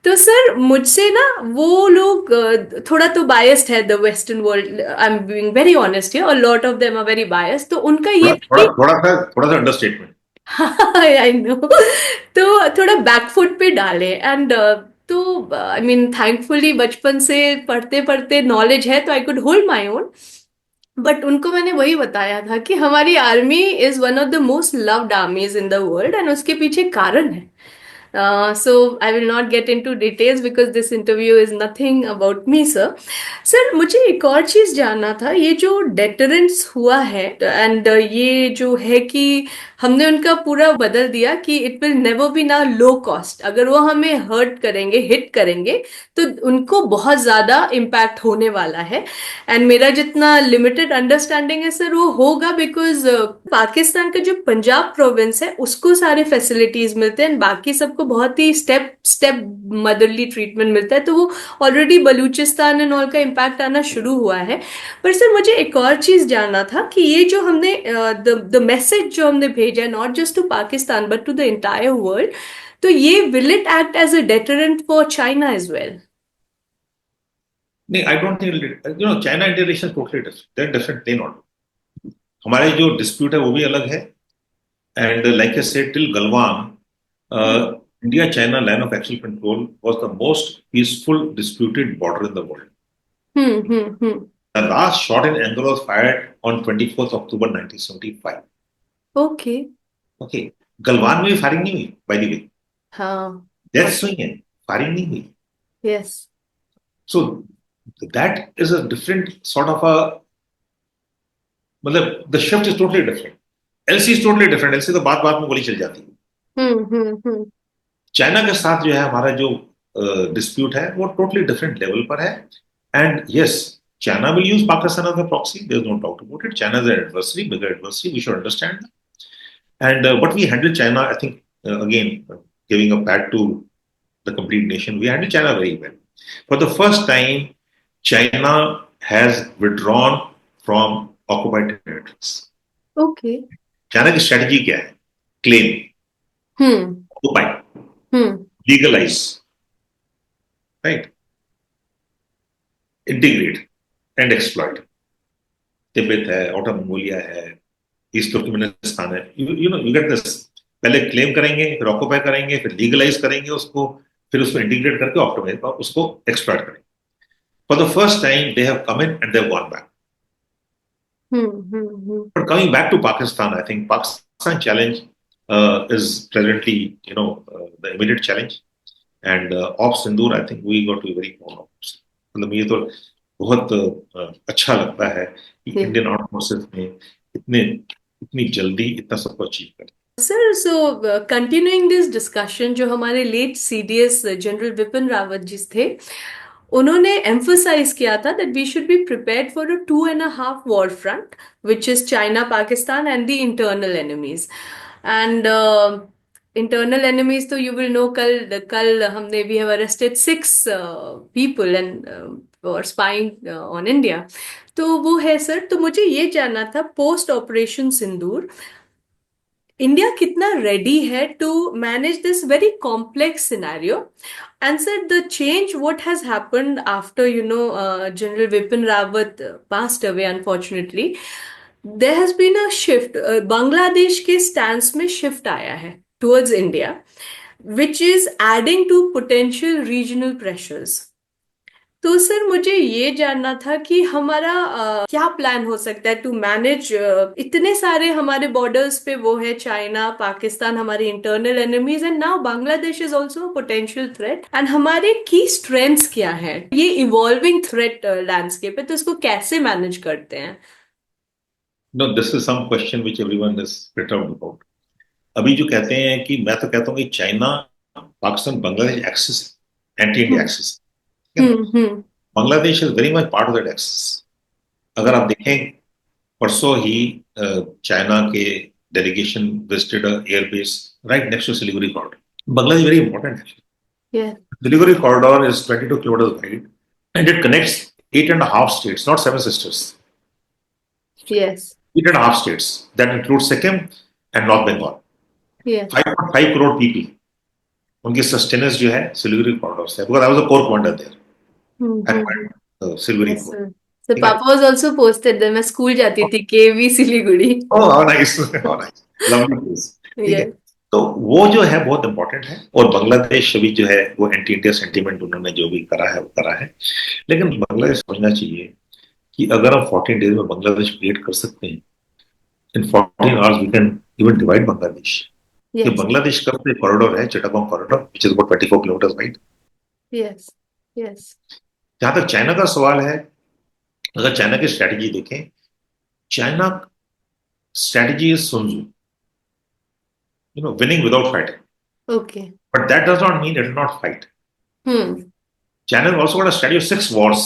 तो सर मुझसे ना वो लोग थोड़ा तो बायस्ड है, the western world, I am being very honest here, और lot of them are very biased. तो उनका ये थोड़ा था थोड़ा कि थोड़ा सा अंडरस्टेटमेंट। I know. तो थोड़ा बैकफुट पे डाले, एंड तो आई मीन थैंकफुली बचपन से पढ़ते पढ़ते नॉलेज है, तो I could hold my own. But उनको मैंने वही बताया था कि हमारी army is one of the most loved आर्मीज in the world, and उसके पीछे कारण है। So I will not get into details because this interview is nothing about me, sir. Sir मुझे एक और चीज जानना था, ये जो डेटरेंस हुआ है, एंड ये जो है कि हमने उनका पूरा बदल दिया कि इट विल नेवर बी ना लो कॉस्ट, अगर वो हमें हर्ट करेंगे, हिट करेंगे, तो उनको बहुत ज्यादा इम्पैक्ट होने वाला है। एंड मेरा जितना लिमिटेड अंडरस्टैंडिंग है सर, वो होगा बिकॉज पाकिस्तान का जो पंजाब प्रोविंस है उसको सारे फैसिलिटीज मिलते हैं, and बाकी सबको बहुत ही स्टेप स्टेप मदरली ट्रीटमेंट मिलता है। तो वो ऑलरेडी बलूचिस्तान एंड ऑल का इम्पैक्ट आना शुरू हुआ है। पर सर मुझे एक और चीज जानना था कि ये जो हमने द मैसेज जो हमने भेजा, not just to Pakistan but to the entire world, तो ये will it act as a deterrent for China as well? नहीं, I don't think, China India relation totally different, different they not. हमारे जो डिस्प्यूट है वो भी अलग है, and like I said till Galwan, India China line of actual control was the most peaceful disputed border in the world. Hmm. The last shot in anger was fired on 24th October 1975. Okay. Okay, Galwan में भी firing नहीं हुई, by the way. हाँ। Deaths हुई हैं, firing नहीं हुई। Yes. So that is a different sort of a, मतलब the shift is totally different. LC is totally different. LC तो बात बात में गोली चल जाती है। हम्म। चाइना के साथ जो है हमारा जो डिस्प्यूट है वो टोटली डिफरेंट लेवल पर है। And yes, China will use Pakistan as a proxy, there is no doubt about it. China is an adversary, bigger adversary, we should understand. And but we handled China, I think, again, giving a pat to the complete nation. We handled China very well. For the first time, China has withdrawn from occupied territories. Okay. China की strategy क्या है? Claim, hmm. occupy, hmm. legalize, right? Integrate. And exploit. Tibet है, auto Mongolia है, east Turkmenistan है. You know you get this. पहले claim करेंगे, फिर occupy करेंगे, फिर लीगलाइज करेंगे उसको, फिर उसको इंटीग्रेट करके ऑप्टिमाइज उसको एक्सप्लॉइट करेंगे. For the first time they have come in and they have gone back. Hmm. But coming back to Pakistan, I think Pakistan challenge is presently, the immediate challenge. And of Sindoor, I think we got to be very proud of. मतलब मुझे तो बहुत अच्छा लगता है कि Yeah. Indian आर्med forces ने इतने इतनी जल्दी इतना सबको अचीव कर. Sir, so continuing this discussion, जो हमारे late CDS general Vipin Rawat ji थे, उन्होंने एम्फोसाइज किया था that we should be prepared for a 2.5 war front, which is China, Pakistan and the internal enemies. And internal enemies तो यू विल नो, कल कल हमने we have arrested 6 people and for spying on India. तो वो है सर. तो मुझे ये जानना था, पोस्ट ऑपरेशन सिंदूर इंडिया कितना रेडी है to manage this very complex scenario. And sir, the change what has happened after General Vipin Rawat passed away, unfortunately, there has been a shift. Bangladesh के stance में shift आया है towards India, which is adding to potential regional pressures. तो sir, मुझे ये जानना था कि हमारा क्या प्लान हो सकता है टू मैनेज इतने सारे हमारे बॉर्डर्स पे वो है, चाइना, पाकिस्तान, हमारे internal enemies, and now Bangladesh is also potential threat. And हमारे की स्ट्रेंथ्स क्या है ये इवॉल्विंग थ्रेट लैंडस्केप है, तो इसको कैसे मैनेज करते हैं? No, this is some question which everyone is perturbed about. अभी जो कहते हैं कि मैं तो कहता हूँ कि China Pakistan Bangladesh axis, anti India hmm. Axis. Hmm. Bangladesh is very much part of that axis. अगर आप देखें, परसों ही चाइना के delegation visited airbase right next to Siliguri corridor. Bangladesh is very important actually. Yeah. Siliguri corridor is 22 kilometers wide and it connects 8.5 states, not 7 sisters. Yes. 8.5 states that include Sikkim and North Bengal. Yes. 5.5 crore people. उनकी sustenance जो है Siliguri corridor से, because I was a core commander there. I command Siliguri Yes, Corridor. sir. So ठीक है. Papa was also posted there. मैं school जाती थी, केवी Siliguri. Oh, how nice, how nice, lovely place. ठीक है. Yes. तो वो जो है बहुत इंपॉर्टेंट है. और बांग्लादेश अभी जो है वो एंटी इंडिया सेंटीमेंट उन्होंने जो भी करा है वो करा है. लेकिन बांग्लादेश समझना चाहिए कि अगर हम 14 डेज में बांग्लादेश क्रिएट कर सकते हैं, in 14 hours we can even divide Bangladesh. ये Yes. बांग्लादेश का जो कॉरिडोर है, Chittagong corridor, which is about 24 kilometres wide. Yes. Yes. जहां तक चाइना का सवाल है, अगर चाइना की स्ट्रेटजी देखें, China strategy is सुनजू, winning without fighting. Okay. But that does not mean it will not fight. China has also got a strategy of 6 wars.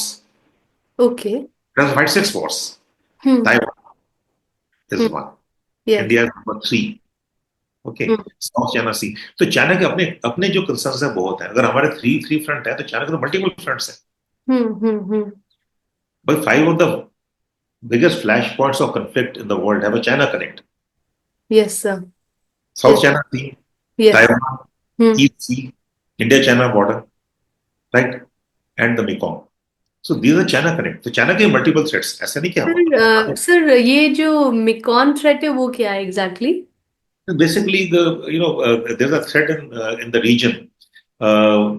Okay. It has to fight 6 wars. Taiwan is one. Yes. India is number 3. Okay. South China Sea. तो China के अपने अपने जो concerns है बहुत है. अगर हमारे थ्री फ्रंट है तो चाइना के तो मल्टीपल फ्रंट्स है. But 5 of the biggest flashpoints of conflict in the world have a China connect. Yes, sir. South Yes. China Sea, Yes. Taiwan, East Sea, India-China border, right? And the Mekong. So these are China connect. तो China के multiple threats, ऐसा नहीं कि हम sir, ये जो MECON threat है वो क्या है exactly? basically there's a threat in the region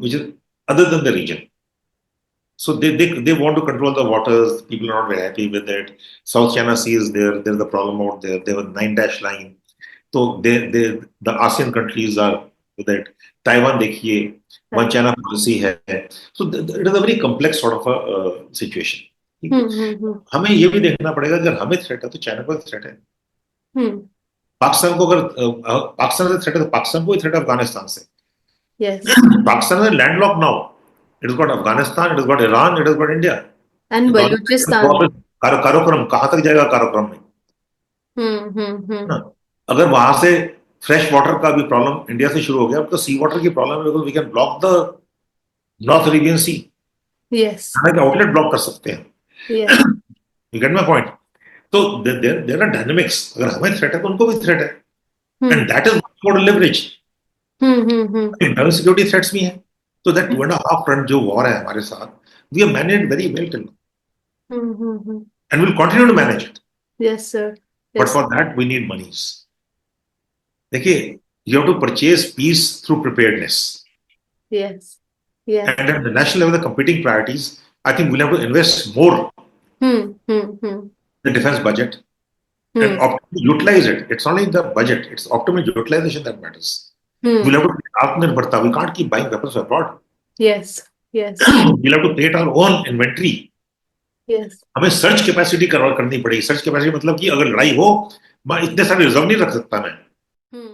which is other than the region. So they want to control the waters. People are not very happy with it. South China Sea is there. There's a problem out there. They have a 9-dash line. So the ASEAN countries are with it. Taiwan देखिए, one China policy है. So it is a very complex sort of a situation. हमें ये भी देखना पड़ेगा, अगर हमें threat है तो चाइना को थ्रेट है. पाकिस्तान को अगर पाकिस्तान से थ्रेट है तो पाकिस्तान को ही थ्रेट है अफगानिस्तान से. Pakistan is landlocked now. It has got Afghanistan, it has got Iran, it has got India. And Balochistan. Karakoram कहाँ तक जाएगा काराकोरम में? अगर वहां से फ्रेश वाटर का भी प्रॉब्लम इंडिया से शुरू हो गया, तो सी वाटर की प्रॉब्लम है, because we can block the north Arabian sea. Yes. Outlet block कर सकते हैं. You get my point. तो देयर आर डायनामिक्स. अगर हमें थ्रेट है तो उनको भी थ्रेट है, and that is what leverage. Internal security threats भी हैं. तो दैट 2.5 फ्रंट जो वॉर है हमारे साथ, we have managed very well till. Mm-hmm. and we'll continue to manage it. Yes, sir. But Yes. for that, we need monies. देखिए, you have to purchase peace through preparedness. Yes. Yes. And at the national level, the competing priorities, I think we'll have to invest more Hmm. in the defense budget and Hmm. optimally utilize it. It's not only the budget, it's optimal utilization that matters. Hmm. We'll have to Atmanirbharta. We can't keep buying weapons abroad. Yes. Yes. We'll have to create our own inventory. Yes. हमें search capacity करनी पड़ेगी. Search capacity मतलब कि अगर लड़ाई हो, मैं इतने सारे रिजर्व नहीं रख सकता मैं. Hmm.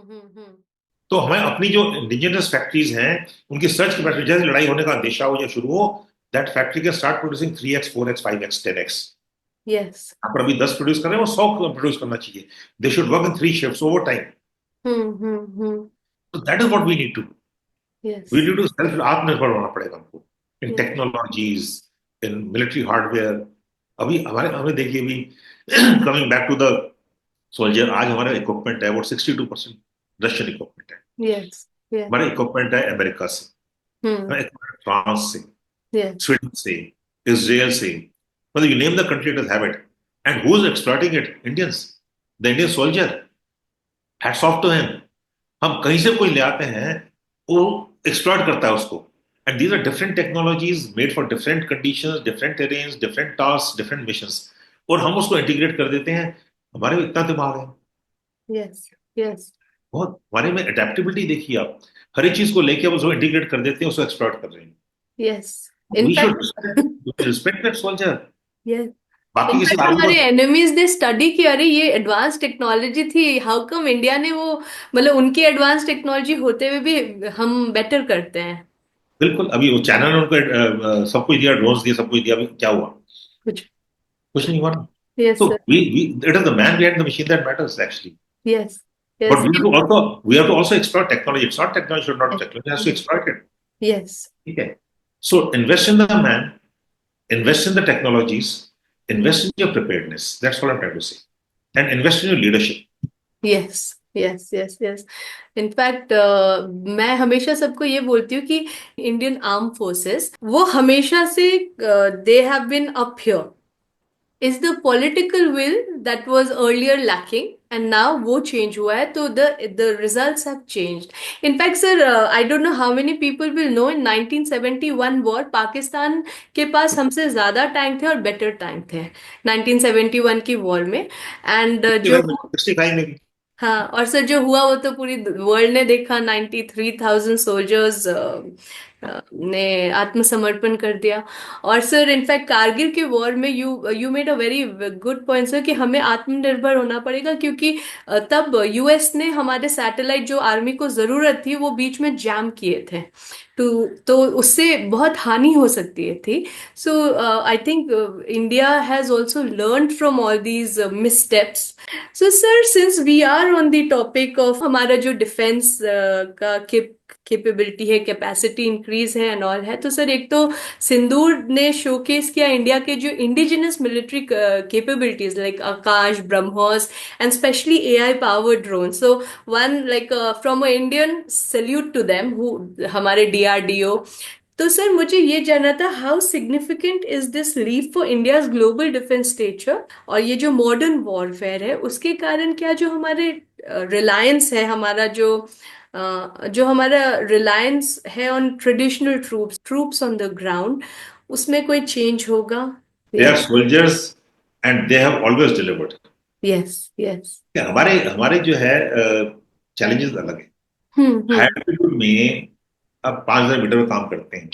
तो हमें अपनी जो इंडिजिनस फैक्ट्रीज हैं उनकी सर्च कैपेसिटी, जैसे लड़ाई होने का अंदेशा हो या शुरू हो, that factory can start producing 3x 4x 5x 10x. Yes. यहाँ पर अभी 10 प्रोड्यूस कर रहे हैं, वो 100 प्रोड्यूस करना चाहिए. They should work in 3 shifts over time. Hmm. So that is what we need to do. We Yes. need to self आत्मनिर्भर होना पड़ेगा हमको in Yes. Technologies, in military hardware. अभी हमें देखिए, अभी coming back to the soldier, आज हमारा इक्विपमेंट है वो 62% रशियन इक्विपमेंट है. Yes. Yes. हमारा इक्विपमेंट है अमेरिका से, Hmm. फ्रांस से, Yes. स्वीडन से, इसराइल से. मतलब you name the country does have it. And who is exploiting it? Indians. The Indian soldier. Hats off to him. हम कहीं से कोई ले आते हैं, वो एक्सप्लॉइट करता है उसको. And these are different technologies made for different conditions, different terrains, different task, different missions. और हम उसको इंटीग्रेट कर देते हैं. हमारे में इतना दिमाग है. Yes. Yes. बहुत. हमारे में अडेप्टेबिलिटी देखिए आप. हर एक चीज को लेके आप उसको इंटीग्रेट कर देते हैं, उसको एक्सप्लॉइट कर रहे हैं. Yes. In we fact, should respect that soldier. yes. बाकी किसी इनफैक्ट आर्मी हमारे को एनिमीज ने स्टडी किया, अरे ये एडवांस टेक्नोलॉजी थी, हाउ कम इंडिया ने वो, मतलब उनकी एडवांस टेक्नोलॉजी होते हुए भी हम बेटर करते हैं. बिल्कुल. अभी वो चाइना ने उनको सब कुछ दिया, ड्रोन्स दिए, सब कुछ दिया. अभी क्या हुआ? कुछ. कुछ नहीं हुआ. Yes So sir. we it is the man behind the machine that matters actually. Yes. But yes. we have to also explore technology. It's not technology should not technology has to exploit it. Yes. Okay. So invest in the man, invest in the technologies, invest in your preparedness. That's what I'm trying to say. And invest in your leadership. Yes. Yes. Yes. Yes. In fact मैं हमेशा सबको ये बोलती हूँ कि Indian arm forces वो हमेशा से they have been up here. is the political will that was earlier lacking and now वो change हुआ है, तो the results have changed. In fact sir, I don't know how many people will know in 1971 war Pakistan के पास हमसे ज्यादा tank थे और better tank थे 1971 की वॉर में. एंड जो 65 में भी. हाँ, और सर जो हुआ वो तो पूरी वर्ल्ड ने देखा. 93,000 सोल्जर्स ने आत्मसमर्पण कर दिया. और सर इनफैक्ट कारगिल के वॉर में you made a very good point sir कि हमें आत्मनिर्भर होना पड़ेगा, क्योंकि तब यूएस ने हमारे सैटेलाइट जो आर्मी को जरूरत थी वो बीच में जैम किए थे. तो उससे बहुत हानि हो सकती थी. So I think India has also learn from all these missteps. So sir since we are on the topic of हमारा जो डिफेंस का कैपेबिलिटी है, कैपेसिटी इंक्रीज है एंड ऑल है, तो सर एक तो सिंदूर ने शोकेस किया इंडिया के जो indigenous military capabilities like Akash, BrahMos and specially AI powered drone. So one like from a Indian salute to them who हमारे डीआरडीओ. तो सर मुझे ये जानना था how significant is this leap for India's global defence stature, और ये जो modern warfare है उसके कारण क्या जो हमारे रिलायंस है, हमारा जो हमारा रिलायंस है on traditional troops on the ground, उसमें कोई चेंज होगा? They are soldiers and they have always delivered. Yes. Yes. हमारे हमारे जो है चैलेंजेस अलग है. हाई एल्टीट्यूड में अब 5,000 मीटर में काम करते हैं.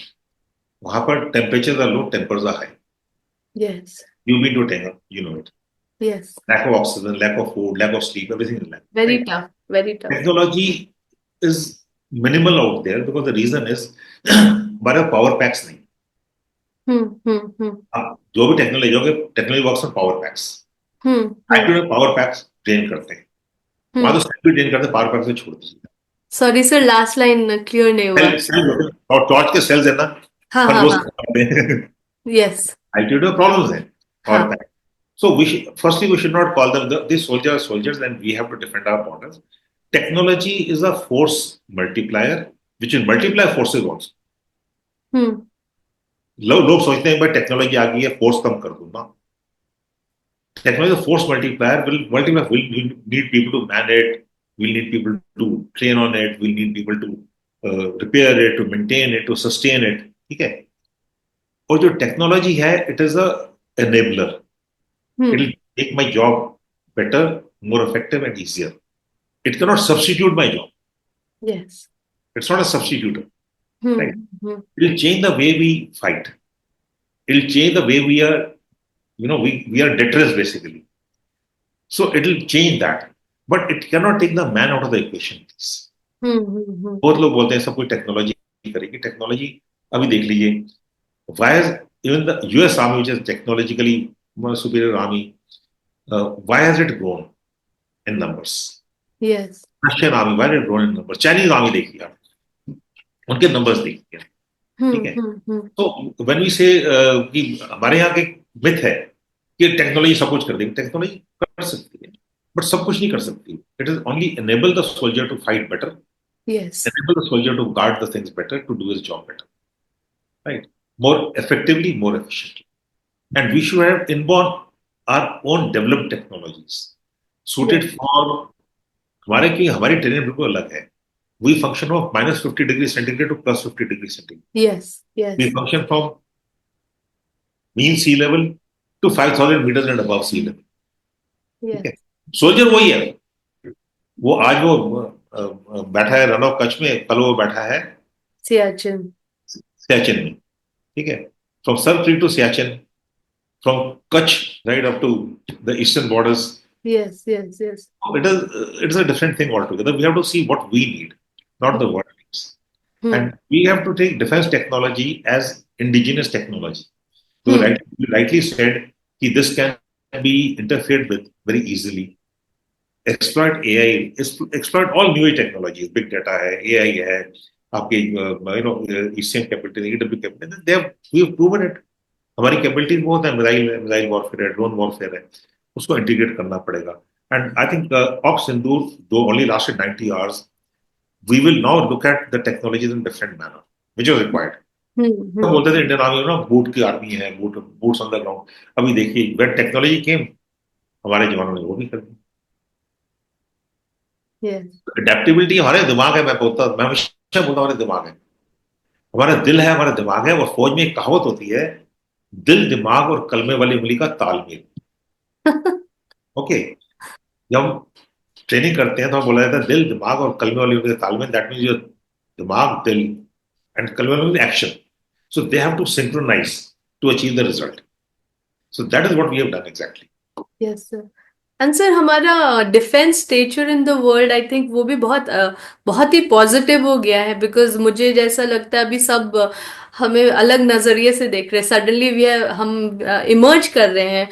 वहां पर temperature are low, tempers are high. Yes. You been to Tango, you know it. Yes. Lack of oxygen, lack of food, lack of sleep, everything is lack. Very Right? Tough. Very tough. Technology is minimal out there because the reason is हमारे power PACS नहीं. आप जो भी technology works on power PACS. Power PACS drain करते हैं. वहां तो cell भी ड्रेन करते हैं, पावर पैक से छोड़ दीजिए. Sorry sir last line clear नहीं हुआ. और टॉर्च के सेल्स है ना, हाँ पर हाँ वो हाँ. यस. एल्टीट्यूड प्रॉब्लम्स हैं. हाँ. Power pack. So firstly, we should not call them these soldiers are soldiers, and we have to defend our borders. Technology is a force multiplier, which will multiply forces also. लोग सोचते हैं भाई technology आ गई है, force कम कर दूंगा. technology is a force multiplier. Will multiply. We'll need people to man it. We'll need people to train on it. We'll need people to repair it, to maintain it, to sustain it. ठीक है. और जो technology है, it is a enabler. It will Hmm. make my job better, more effective, and easier. It cannot substitute my job. Yes. It's not a substitute, right? Hmm. Hmm. It will change the way we fight. It will change the way we are, we are debtors basically. So it will change that. But it cannot take the man out of the equation. Hmm. Hmm. Hmm. बहुत लोग बोलते हैं सब कोई technology करेगी. Technology अभी देख लीजिए. Why is even the US Army, which is technologically more superior army, why has it grown in numbers? Yes. Russian army, why has it grown in numbers? Chinese army देखिए आप, उनके numbers देखिए. ठीक Hmm. है. Hmm. Hmm. तो when we say कि हमारे यहाँ के मिथ है कि टेक्नोलॉजी सब कुछ कर देगी. टेक्नोलॉजी कर सकती है, बट सब कुछ नहीं कर सकती. It is only enable the soldier to fight better, Yes. enable the soldier to guard the things better, to do his job better, right? More effectively, more efficiently. And we should have inborn our own developed technologies Yes. suited for हमारी terrain बिल्कुल अलग है. We function from -50 degrees centigrade to +50 degrees centigrade. Yes. Yes. We function from mean sea level to 5,000 meters and above sea level. ठीक Yes. है. Soldier वही है. वो आज वो बैठा है रन ऑफ कच्छ में, कल वो बैठा है Siachen. सियाचिन में. ठीक है. From Sir Creek to Siachen, from Kutch right up to the eastern borders. Yes. Yes. Yes. It is a different thing altogether. We have to see what we need, not the world needs. Hmm. And we have to take defense technology as indigenous technology. So Hmm. you rightly said that this can be interfered with very easily. Exploit AI, exploit all new technologies. Big data है, AI है, आपके ECM capability, EW capability. We have proven it. हमारी capability बहुत है. Missile warfare है, drone warfare है. उसको integrate करना पड़ेगा. And I think op Sindoor though only lasted 90 hours, we will now look at the technologies in different manner which is required. Hmm. तो Hmm. बोलते थे इंडियन आर्मी ना बूट की आर्मी है, बूट्स ऑन द ग्राउंड. अभी देखिए when technology केम, हमारे जवानों ने वो भी कर दी. Yes. अडेप्टेबिलिटी हमारे दिमाग है. मैं हमेशा बोलता हूँ हमारे दिमाग है, हमारा दिल है, हमारा दिमाग है. और फौज में एक कहावत होती है, दिल दिमाग और कलमे वाली उंगली का तालमेल. ओके. जब हम ट्रेनिंग करते हैं तो बोला जाता है दिल दिमाग और कलमे वाली उंगली का तालमेल. दैट मीन्स योर दिमाग, दिल एंड कलमे वाली उंगली action. So they have to synchronise to achieve the result. So that is what we have done exactly. Yes, sir. And sir, हमारा defence stature in the world, I think वो भी बहुत ही positive हो गया है. बिकॉज मुझे जैसा लगता है अभी सब हमें अलग नजरिए से देख रहे हैं. सडनली हम इमर्ज कर रहे हैं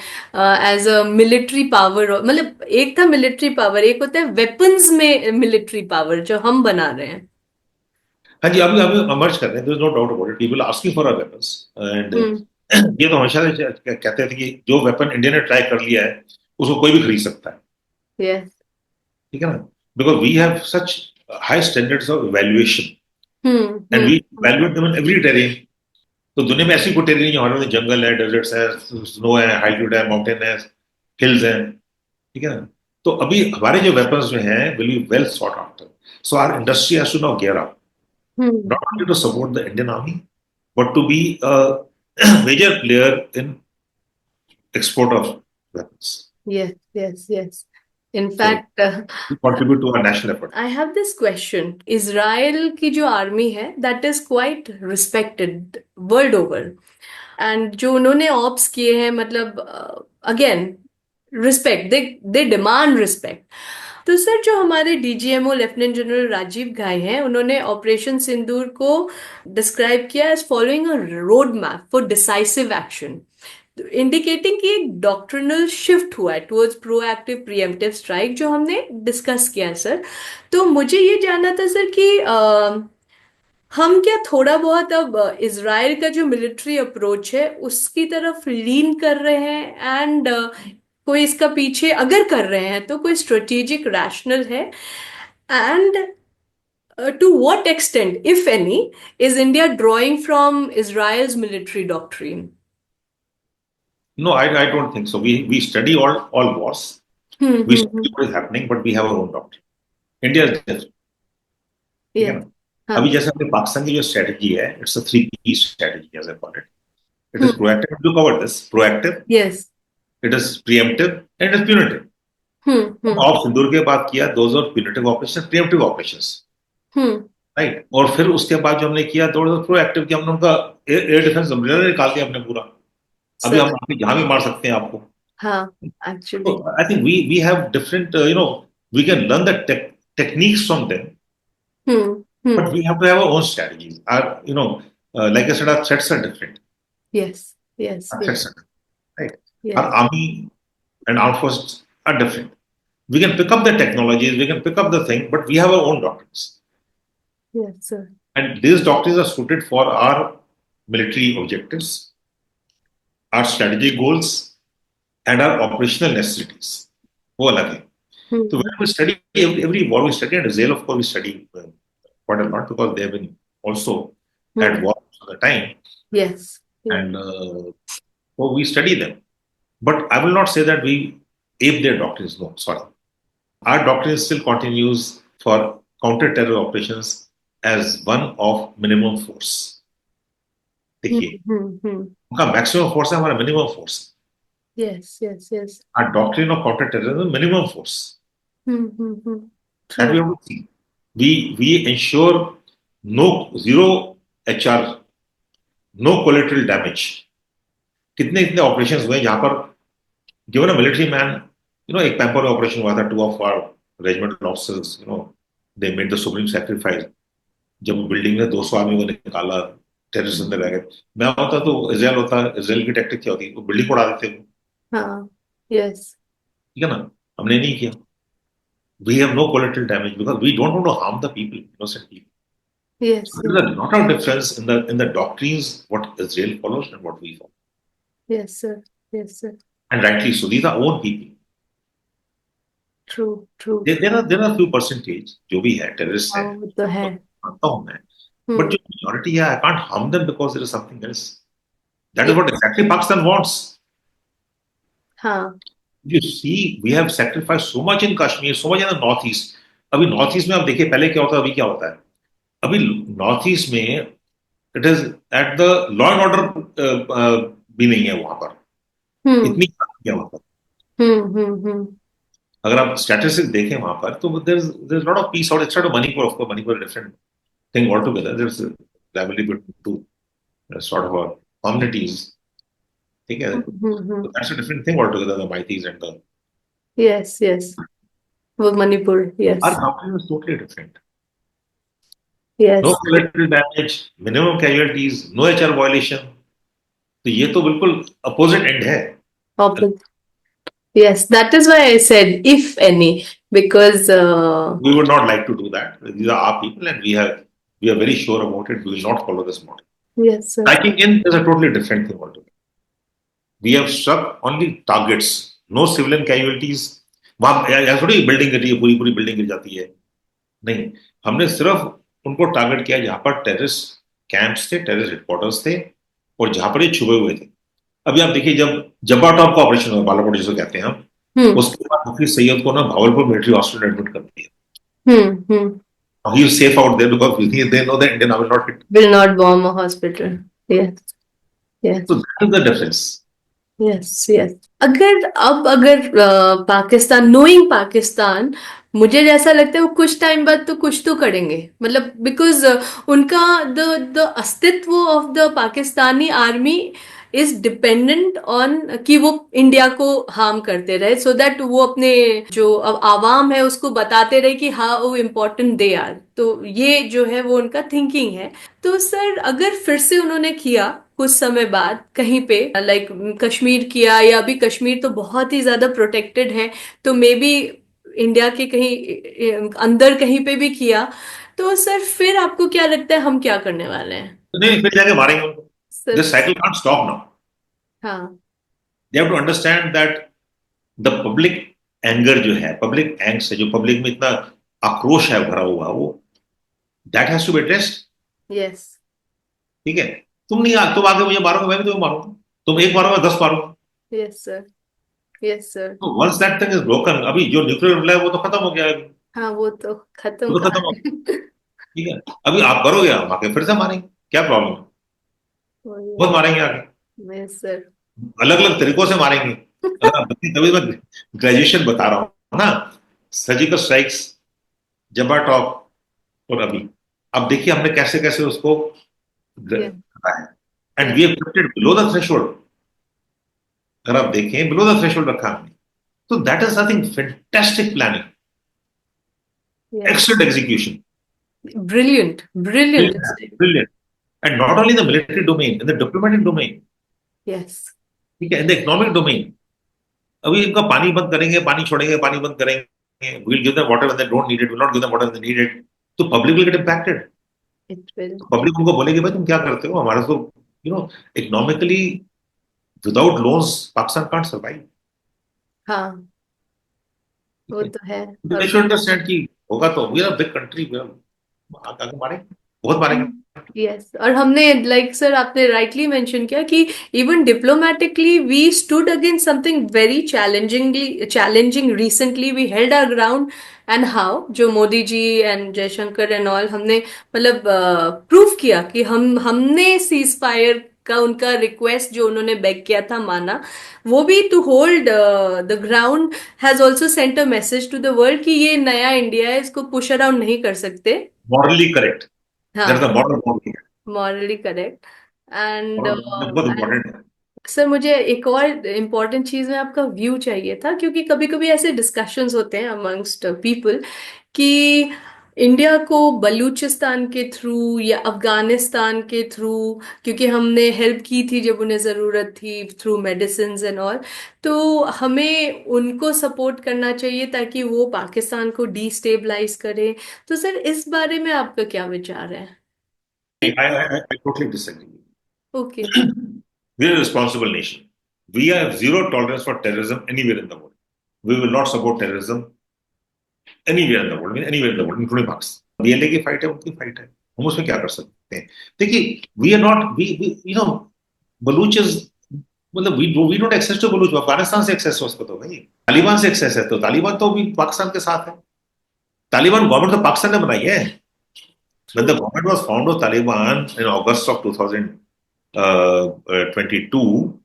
एज अ मिलिट्री पावर. मतलब एक था मिलिट्री पावर, एक होता है वेपन्स में मिलिट्री पावर जो हम बना रहे हैं. हाँ जी, अभी अभी इमर्ज कर रहे हैं. There is no doubt about it. People asking for our weapons. And hmm. ये तो हमेशा से कहते थे कि जो वेपन इंडिया ने ट्राई कर लिया है उसको कोई भी खरीद सकता है. यस. ठीक है ना. Because we have such high standards of evaluation hmm. And we hmm. Evaluate them in every terrain. तो दुनिया में ऐसी कोई टेरेन नहीं हमारे में जंगल है, डेजर्ट्स है, स्नो है, हाइट्यूड है, माउंटेन है, हिल्स है. ठीक है ना. तो अभी हमारे जो वेपन्स जो हैं will be well sought after. So our industry has to now gear up, hmm. not only to support the Indian Army, but to be a major player in export of weapons. Yes. Yes. Yes. In So fact, we contribute to our national effort. I have this question. Israel की जो army है, that is quite respected world over. And जो उन्होंने ops किए हैं, मतलब again respect, they demand respect. तो sir, जो हमारे डीजीएमओ लेफ्टिनेंट जनरल राजीव घाई हैं, उन्होंने ऑपरेशन सिंदूर को डिस्क्राइब किया as following a road map for decisive action, indicating कि एक डॉक्ट्रिनल शिफ्ट हुआ है टुवर्ड्स प्रोएक्टिव प्रीएम्प्टिव स्ट्राइक, जो हमने डिस्कस किया है सर. तो मुझे ये जानना था सर कि हम क्या थोड़ा बहुत अब इजराइल का जो मिलिट्री अप्रोच है उसकी तरफ लीन कर रहे हैं, एंड कोई इसका पीछे अगर कर रहे हैं तो कोई स्ट्रेटेजिक रैशनल है, and to what extent if any is India drawing from Israel's military doctrine? No, I don't think so. We study all wars. We hmm. study what is happening, but we have our own doctrine. India is different. ठीक है yes. ना? हाँ. अभी जैसे अपने पाकिस्तान की जो strategy है, it's a 3 P strategy as I call it. It is hmm. Proactive, you cover this, proactive, yes. It is preemptive and it is punitive. Hmm. Of Sindoor के बाद किया those are punitive operation, preemptive operations, hmm. Right. और फिर उसके बाद जो हमने किया दोज आर प्रोएक्टिव, कि हमने उनका एयर डिफेंस निकाल दिया हमने पूरा. अभी सर. हम आपके जहां भी मार सकते हैं आपको. हाँ. So actually. I think we have different, we can learn the techniques from them, hmm. but we have to have our own strategies. Like I said, our threats are different. Yes. Yes. Our yes. threats are different, right? Our yes. army and armed forces are different. We can pick up the technologies, we can pick up the thing, but we have our own doctrines. Yes sir. And these doctrines are suited for our military objectives, our strategic goals, and our operational necessities. वो अलग है. So when we study every war, we study, and Israel, of course, we study quite a lot because they have been also at war all the time, yes. and so we study them. But I will not say that we ape their doctrines. No, sorry. Our doctrine still continues for counter-terror operations as one of minimum force. देखिए, उनका maximum force है, हमारा minimum force. Yes. Yes. Yes. Our doctrine of counter-terrorism, minimum force. That we true. have to see. We ensure zero HR, no collateral damage. कितने इतने operation हुए जहां पर given a military man, एक pamper operation हुआ था, 2 of our regimental officers, they made the supreme sacrifice. जब building में 200 आदमी को निकाला, टेररिस्ट अंदर रह गए. मैं होता तो इसराइल होता, इसराइल की टैक्टिक क्या होती, वो बिल्डिंग उड़ा देते वो. हाँ. यस. ठीक है ना? हमने नहीं किया. We have no collateral damage because we don't want to harm the people, innocent people. Yes. So there's a lot of difference in the doctrines what Israel follows and what we follow. Yes sir. Yes sir. And rightly so. These are our own people. True. True. There are few percentage जो भी है terrorist है, हाँ, वो तो है. मानता हूँ मैं. But हम्म. जो majority है, I can't harm them because there is something else. That is what exactly Pakistan wants. हाँ. You see, we have sacrificed so much in Kashmir, so much in the Northeast. अभी north east में आप देखिए पहले क्या होता है, अभी क्या होता है. अभी नॉर्थ ईस्ट में it is at the law and order भी नहीं है वहां पर. हम्म. इतनी है वहां पर. हम्म. अगर आप स्टैटिस्टिक्स देखें वहां पर तो there's a lot of peace out. Except Manipur, of course, Manipur is a different thing altogether. There's a rivalry between two sort of communities. ठीक है? So that's a different thing altogether, the Maitis and the. Yes. Yes. वो Manipur. Yes. Our doctrine is totally different. No yes. collateral damage, minimum casualties, no HR violation. तो ये तो बिल्कुल opposite and है. Yes, that is why I said if any, because We would not like to do that. These are our people, and we are very sure about it. We will not follow this model. yes, sir. Striking in is a totally different thing altogether. We have struck only targets, no civilian casualties. वहां ऐसा थोड़ी building गिर रही है, पूरी पूरी building गिर जाती है. नहीं, हमने सिर्फ उनको टारगेट किया जहां पर टेररिस्ट कैंप्स थे, टेररिस्ट हेडक्वार्टर्स थे, और जहां पर ये छुपे हुए थे. अभी आप देखिए, जब जब्बा टॉप का ऑपरेशन हुआ, बालाकोट जिसको कहते हैं हम, उसके बाद हाफिज सईद को ना भावलपुर मिलिट्री हॉस्पिटल एडमिट कर दिया. He is safe out there because they know that Indian army will not hit. Will not bomb a hospital. Yes. Yes. So that is the difference. Yes. Yes. अगर Pakistan, knowing Pakistan, मुझे जैसा लगता है वो कुछ time बाद तो कुछ तो करेंगे. मतलब बिकॉज उनका द अस्तित्व of the Pakistani army is dependent on कि वो इंडिया को हार्म करते रहे, सो दैट वो अपने जो आवाम है उसको बताते रहे कि हाँ वो इम्पोर्टेंट दे आर. तो ये जो है वो उनका थिंकिंग है. तो सर अगर फिर से उन्होंने किया कुछ समय बाद कहीं पे, लाइक कश्मीर किया, या अभी कश्मीर तो बहुत ही ज्यादा प्रोटेक्टेड है, तो मे बी इंडिया के कहीं अंदर कहीं पे भी किया, तो सर फिर आपको क्या लगता है हम क्या करने वाले हैं? नहीं, फिर जाके मारेंगे उनको. Sir. This cycle can't stop now. हाँ. They have to understand that the public anger जो है, public angst है, जो पब्लिक में इतना आक्रोश है भरा हुआ, वो that has to be addressed. Yes. ठीक है? तुम आगे मुझे मारोगे, मैं भी तुम्हें मारूंगा. तुम एक मारोगे, 10 मारूंगा. Yes, sir. Yes, sir. तो once that thing is broken, अभी जो न्यूक्लियर हमला है वो तो खत्म हो गया है, हाँ, वो तो खत्म वो तो खत्म कहाँ हो है? गया, ठीक है। अभी आप करोगे, हम आके फिर से मारेंगे, क्या प्रॉब्लम है? वही बहुत है। मारेंगे आगे, यस सर। अलग अलग तरीकों से मारेंगे। अगर आप देखिए, तभी मैं ग्रेजुएशन बता रहा हूँ ना, सर्जिकल स्ट्राइक्स, जब्बा टॉप और अभी, अब देखिए हमने कैसे कैसे उसको यस। करा है, and we yes. Have kept it below the threshold. अगर आप देखें, बिलो द थ्रेशोल्ड रखा हमने, तो that is nothing, fantastic planning, yes. excellent execution, brilliant, brilliant. brilliant, brilliant, and not only in the military domain, in the diplomatic domain, yes. ठीक है, in the economic domain। अभी इनका पानी बंद करेंगे, पानी छोड़ेंगे, पानी बंद करेंगे, we'll give them water when they don't need it, we'll not give them water when they need it, तो public will get impacted। It will. तो पब्लिक उनको बोलेगी भाई तुम क्या करते हो, हमारे तो economically without loans Pakistan can't survive, हाँ, ठीक वो है। तो है। दे और शुड अंडरस्टैंड कि होगा तो, we are a big country, we are आगे मारेंगे, बहुत मारेंगे। यस, और हमने लाइक सर आपने राइटली मेंशन किया कि even diplomatically we stood against something very challenging recently, we held our ground. And how जो Modi ji and Jaishankar and all हमने मतलब प्रूव किया कि हमने सीज फायर का उनका रिक्वेस्ट जो उन्होंने बेग किया था माना। वो भी to hold the ground has also sent a message to the world कि ये नया इंडिया है, इसको पुश अराउंड नहीं कर सकते। Morally correct, that is the हाँ, moral morally, morally correct. And बहुत इंपॉर्टेंट है। सर मुझे एक और इम्पॉर्टेंट चीज में आपका व्यू चाहिए था, क्योंकि कभी कभी ऐसे डिस्कशंस होते हैं अमंगस्ट पीपल कि इंडिया को बलूचिस्तान के थ्रू या अफगानिस्तान के थ्रू, क्योंकि हमने हेल्प की थी जब उन्हें ज़रूरत थी थ्रू मेडिसिन एंड ऑल, तो हमें उनको सपोर्ट करना चाहिए ताकि वो पाकिस्तान को डिस्टेबलाइज करें। तो सर इस बारे में आपका क्या विचार है? I totally disagree. Okay. We are a responsible nation. We have zero tolerance for terrorism anywhere in the world. We will not support terrorism anywhere in the world, anywhere in the world, including Pakistan. BLA की fight है, उनकी fight है, हम उसमें क्या कर सकते हैं? देखिए, we are not, we you know Baloch is, मतलब we don't access to Baloch, Afghanistan से एक्सेस है उसको, तो भाई तालिबान से एक्सेस है, तो तालिबान तो भी पाकिस्तान के साथ है। तालिबान गवर्नमेंट तो पाकिस्तान ने बनाई है। When true. the government was found of Taliban in August of 2022,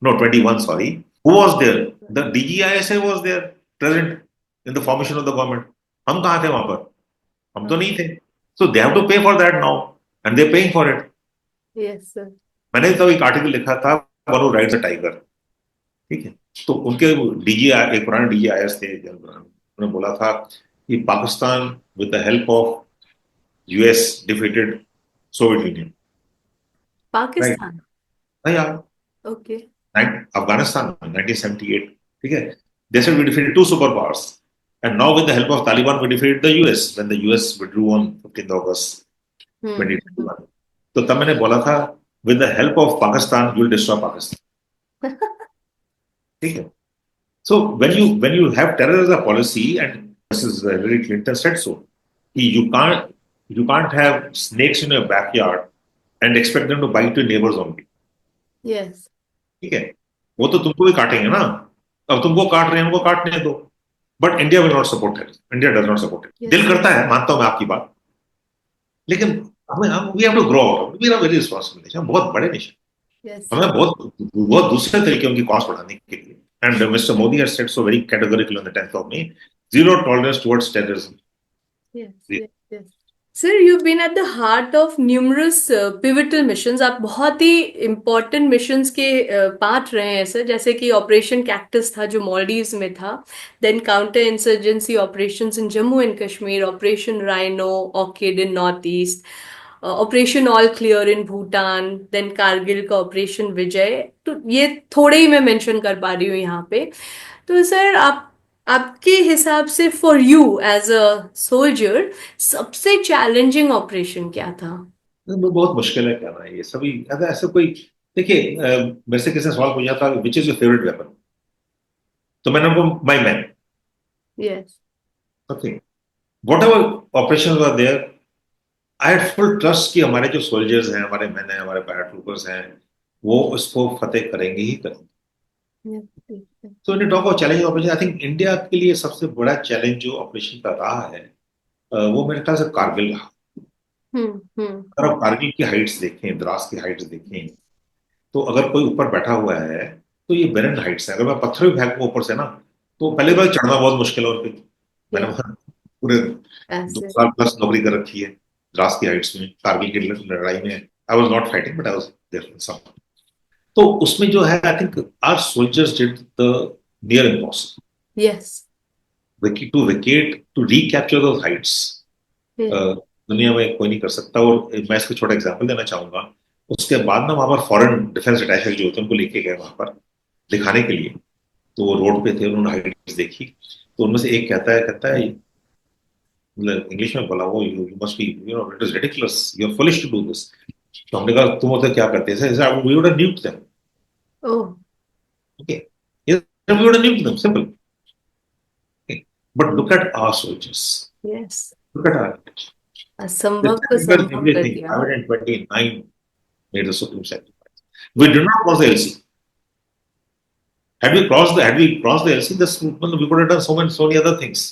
no, 21, sorry, who was there? The DGISA was there, present in the formation of the government. हम कहाँ थे वहां पर? हम तो नहीं थे। So they have to pay for that now, and they're paying for it. Yes sir. मैंने तो एक आर्टिकल लिखा था, one who rides a tiger, ठीक है। तो उनके डीजीआई, एक पुराने डीजीआईएस थे, उन्होंने बोला था कि Pakistan with the help of US defeated Soviet union, right? Pakistan. यार, ओके। अफगानिस्तान में 1978, ठीक है, they said we defeated two superpowers, and now with the help of Taliban we defeated the US when the US withdrew on 15th August हम्म। 2021। तो तब मैंने बोला था, with the help of Pakistan you will destroy Pakistan, ठीक है। So when you have terror as a policy, and this is Hillary Clinton said so, you can't have snakes in your backyard and expect them to bite your neighbors only, yes. ठीक है। वो तो तुमको भी काटेंगे ना, अब तुमको काट रहे हैं, उनको काटने दो। But India will not support it, India does not support it. Yes. दिल करता है, मानता हूं मैं आपकी बात, लेकिन हम we have to grow out, we are very responsible nation, हम बहुत बड़े नेशन, यस हमें सर। बहुत बहुत दूसरे तरीके उनकी कॉस्ट बढ़ाने के लिए। And mister Modi has said so very categorically on the 10th of May, zero tolerance towards terrorism. Yes. Yes. Yes. Sir you been at the heart of numerous pivotal missions, आप बहुत ही इम्पोर्टेंट मिशंस के part रहे हैं sir, जैसे कि operation cactus था जो मॉलडीव्स में था, then counter insurgency operations in Jammu and Kashmir, operation Rhino Orchid in North East, operation All Clear in Bhutan, then Kargil का ऑपरेशन विजय। तो ये थोड़े ही मैं मेंशन कर पा रही हूँ यहाँ पे। तो सर आप आपके हिसाब से for you as a soldier सबसे चैलेंजिंग ऑपरेशन क्या था? बहुत मुश्किल है कहना ये सभी, अगर ऐसे कोई, देखिए मेरे से किसी ने सवाल पूछा था which is your favourite weapon, तो मैंने उनको my man, yes. Okay, whatever operation were there, I had full trust कि हमारे जो सोल्जर्स हैं, हमारे मैन हैं, हमारे पैराट्रूपर्स हैं, वो उसको फतेह करेंगे ही करेंगे। Yes, yes, तो इन talk of challenge operation, I think India के लिए सबसे बड़ा चैलेंज जो ऑपरेशन का रहा है, वो मेरे ख्याल से कारगिल रहा। हम्म। अगर आप कारगिल की हाइट्स देखें, द्रास की हाइट्स देखें, तो अगर कोई ऊपर बैठा हुआ है तो ये बेरन हाइट्स है। अगर मैं पत्थर भी फेंकूं ऊपर से ना, तो पहले बार चढ़ना बहुत मुश्किल है उन पे। मैंने Yeah, वहाँ पूरे दो ऐसे। साल प्लस नौकरी कर रखी है द्रास की हाइट्स में, कारगिल की लड़ाई में। I was not fighting but I was there. तो उसमें जो है, I think our soldiers did the near impossible Yes. To vacate, to recapture those heights. Yeah. दुनिया में कोई नहीं कर सकता। और मैं इसको छोटा एग्जांपल देना चाहूंगा। उसके बाद ना वहां पर फॉरेन डिफेंस अटैचे जो होते हैं उनको लेके गए वहां पर दिखाने के लिए। तो वो रोड पे थे, उन्होंने हाइट्स देखी। तो उनमें से एक कहता है मतलब इंग्लिश में बोला वो, you must be, you know, it is ridiculous, you are foolish to do this. तो हमने कहा तुम होते क्या करते हैं, we would have nuked them. Oh, okay, we would have nuked them, simple. But look at our soldiers, yes. Look at our, असंभव को संभव कर everything, दिया ना। 129 made the supreme sacrifice. We did not cross the LC. Had we crossed the LC, this we could have done so many other things.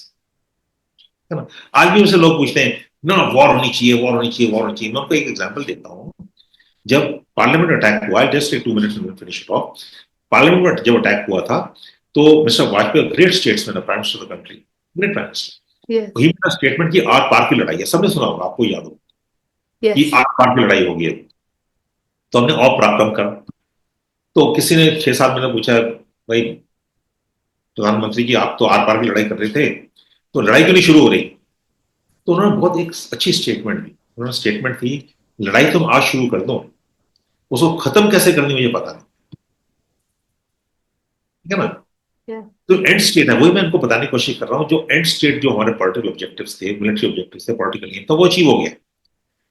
है ना? आज भी उनसे लोग पूछते हैं ना, वॉर होनी चाहिए, वॉर होनी चाहिए, वॉर होनी चाहिए। मैं आपको एक एग्जांपल देता हूँ। जब पार्लियामेंट अटैक हुआ, जस्ट 2 मिनट्स में फिनिश इट ऑफ। पार्लियामेंट में जब अटैक हुआ था, तो mister Vajpayee, great statesman, prime minister of the country, great prime minister, Yes. ही मेरा स्टेटमेंट की आर पार की लड़ाई है। सबने सुना होगा, आपको याद होगा कि Yes. आर पार की लड़ाई होगी। तो हमने और पराक्रम करा। तो किसी ने 6 7 महीने पूछा, भाई प्रधानमंत्री जी, आप तो आर पार की लड़ाई कर रहे थे, तो लड़ाई क्यों नहीं शुरू हो रही? तो उन्होंने बहुत एक अच्छी स्टेटमेंट दी। उन्होंने स्टेटमेंट दी, लड़ाई तुम आज शुरू कर दो, उसको खत्म कैसे करनी मुझे पता नहीं। ठीक है ना? Yeah. तो एंड स्टेट है, वही मैं इनको बताने की कोशिश कर रहा हूँ। जो एंड स्टेट, जो हमारे पॉलिटिकल ऑब्जेक्टिव्स थे, मिलिट्री ऑब्जेक्टिव्स थे, पॉलिटिकल एम था, वो अचीव हो गया।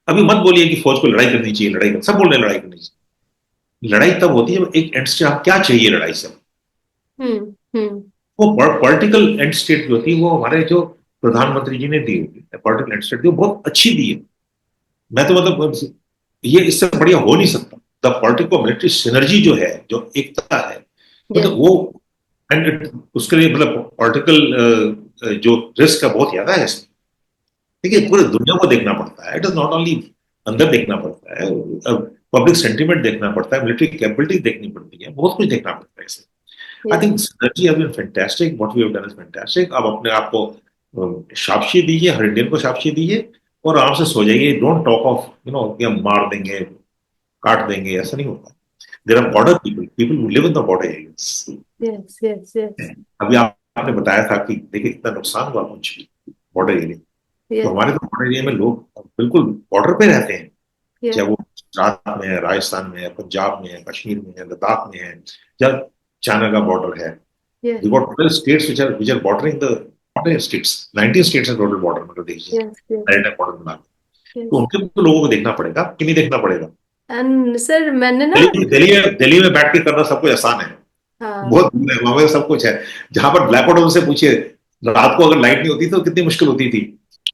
अभी मत बोलिए कि फौज को लड़ाई करनी चाहिए, सब बोल रहे हैं लड़ाई करनी चाहिए। लड़ाई तब होती है जब एक एंड स्टेट, आप क्या चाहिए लड़ाई से। हम्म। वो पॉलिटिकल एंड स्टेट जो थी, वो हमारे जो प्रधानमंत्री जी ने दी होगी, पॉलिटिकल एंड स्टेट दी, वो बहुत अच्छी दी है। मैं तो मतलब, ये इससे बढ़िया हो नहीं सकता। द पॉलिटिकल मिलिट्री सिनर्जी जो है, जो एकता है, Yeah. मतलब वो, एंड उसके लिए मतलब पॉलिटिकल जो रिस्क है बहुत ज्यादा है इसमें। देखिए, Yeah. पूरे दुनिया को देखना पड़ता है, इट इज नॉट ओनली अंदर देखना पड़ता है, पब्लिक सेंटिमेंट देखना पड़ता है, मिलिट्री कैपेबिलिटी देखनी पड़ती है, बहुत कुछ देखना पड़ता है इसमें। I Yeah. Think synergy has been fantastic, what we have done is fantastic. आप अपने आप को शाबाशी दीजिए, हर इंडियन को शाबाशी दीजिए, और आराम से सो जाइए। Don't talk off, you know, कि हम मार देंगे, काट देंगे, ऐसा नहीं होता। There are border people, people who live in the border areas. Yes. Yes. Yes. अभी आपने बताया था कि देखिए इतना नुकसान हुआ कुछ बॉर्डर एरिया। तो Yeah. हमारे तो बॉर्डर एरिया में लोग बिल्कुल बॉर्डर पे रहते हैं, Yeah. चाहे वो गुजरात में है, राजस्थान में है, पंजाब में है, कश्मीर में है, लद्दाख में है, या चाइना का बॉर्डर है। Yeah. We got 12 states which are bordering the, not the states, 19 states are total border मतलब देखिए, Yes. Yes. maritime border बना के। तो Yes. उनके तो लोगों को देखना पड़ेगा कि नहीं देखना पड़ेगा। एंड सर मैंने ना। दिल्ली में बैठ के करना सब कुछ आसान है, हाँ। बहुत दूर है, वहां पे सब कुछ है। जहां पर ब्लैकआउट, उनसे पूछिए रात को अगर लाइट नहीं होती तो कितनी मुश्किल होती थी।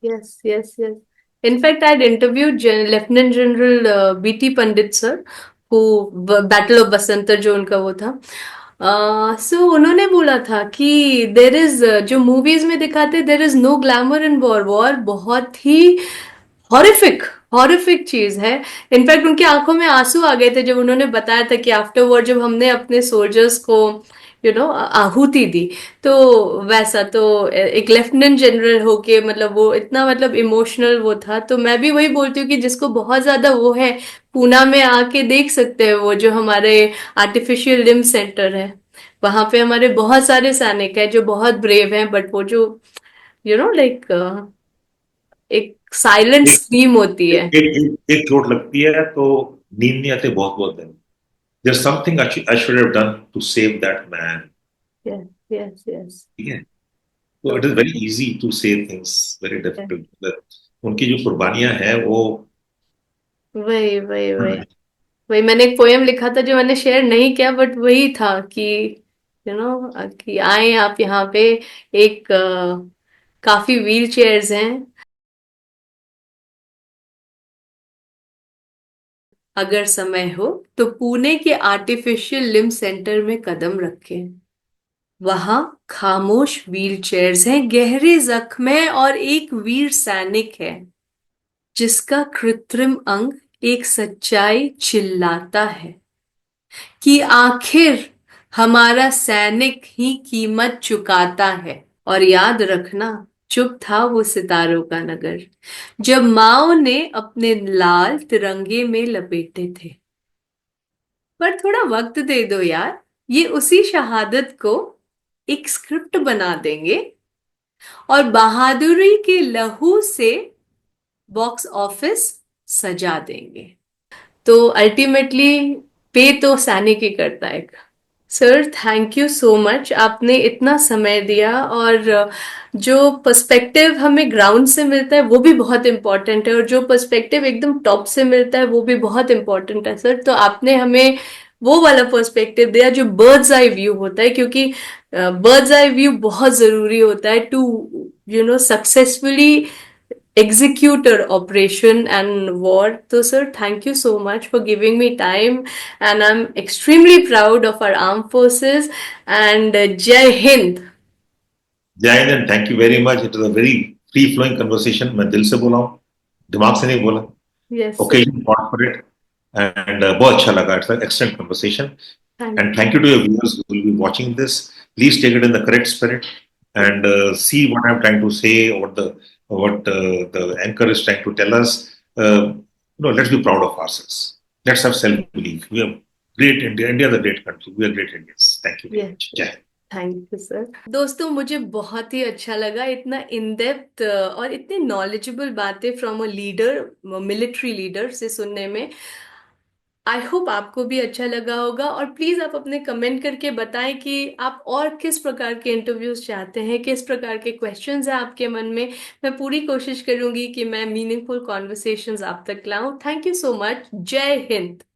Yes. Yes. Yes. In fact, I'd interviewed Lieutenant General B.T. Pandit sir, who Battle of Basantar जो उनका वो था। सो उन्होंने बोला था कि देर इज, जो मूवीज में दिखाते, there is no glamour in war. War बहुत ही हॉरिफिक हॉरिफिक चीज है। इनफैक्ट उनकी आंखों में आंसू आ गए थे जब उन्होंने बताया था कि आफ्टर वॉर जब हमने अपने सोल्जर्स को आहुति दी। तो वैसा तो एक लेफ्टिनेंट जनरल होके मतलब वो इतना मतलब इमोशनल वो था। तो मैं भी वही बोलती हूँ कि जिसको बहुत ज्यादा वो है, पूना में आके देख सकते हैं वो जो हमारे आर्टिफिशियल लिम्ब सेंटर है। वहां पे हमारे बहुत सारे सैनिक हैं जो बहुत ब्रेव हैं, बट वो जो लाइक एक साइलेंट एक स्क्रीम होती है। एक चोट लगती है तो नींद नहीं आते बहुत बहुत दिन। There's something I should have done to save that man. Yes yes yes. ठीक है? तो it is very easy to say things, very difficult. उनकी जो कुर्बानियां हैं वो, वही वही वही वही मैंने एक पोयम लिखा था जो मैंने शेयर नहीं किया, बट वही था कि कि आए आप यहाँ पे। एक काफी व्हील चेयर्स हैं। अगर समय हो तो पुणे के आर्टिफिशियल लिम्ब सेंटर में कदम रखें। वहां खामोश व्हील चेयर्स हैं, गहरे जख्म है और एक वीर सैनिक है जिसका कृत्रिम अंग एक सच्चाई चिल्लाता है कि आखिर हमारा सैनिक ही कीमत चुकाता है। और याद रखना, चुप था वो सितारों का नगर जब माओ ने अपने लाल तिरंगे में लपेटे थे। पर थोड़ा वक्त दे दो यार, ये उसी शहादत को एक स्क्रिप्ट बना देंगे और बहादुरी के लहू से बॉक्स ऑफिस सजा देंगे। तो अल्टीमेटली पे तो सैनिक ही करता है। Sir thank you so much, आपने इतना समय दिया। और जो पर्सपेक्टिव हमें ग्राउंड से मिलता है वो भी बहुत इंपॉर्टेंट है, और जो पर्सपेक्टिव एकदम टॉप से मिलता है वो भी बहुत इंपॉर्टेंट है सर। तो आपने हमें वो वाला पर्सपेक्टिव दिया जो बर्ड्स आई व्यू होता है, क्योंकि बर्ड्स आई व्यू बहुत जरूरी होता है to successfully execute our operation and war. So, sir, thank you so much for giving me time, and I'm extremely proud of our armed forces. And Jai Hind. जय हिंद and thank you very much. It was a very free flowing conversation. मैं दिल से बोला हूँ, दिमाग से नहीं बोला। Yes, sir. Occasion for for it and बहुत अच्छा लगा। It's an excellent conversation Thank and thank you to your viewers who will be watching this. Please take it in the correct spirit you. and see what I'm trying to say, or the anchor is trying to tell us. Let's be proud of ourselves. Let's have self belief. We are great. India is a great country. We are great Indians. Thank you very Yes. much. Jai Hind. Thank you sir. दोस्तों मुझे बहुत ही अच्छा लगा इतना in depth और इतनी knowledgeable बातें from a leader, military leader से सुनने में। आई होप आपको भी अच्छा लगा होगा, और प्लीज आप अपने कमेंट करके बताएं कि आप और किस प्रकार के इंटरव्यूज चाहते हैं, किस प्रकार के क्वेश्चंस हैं आपके मन में। मैं पूरी कोशिश करूंगी कि मैं मीनिंगफुल कॉन्वर्सेशंस आप तक लाऊं। Thank you so much. जय हिंद।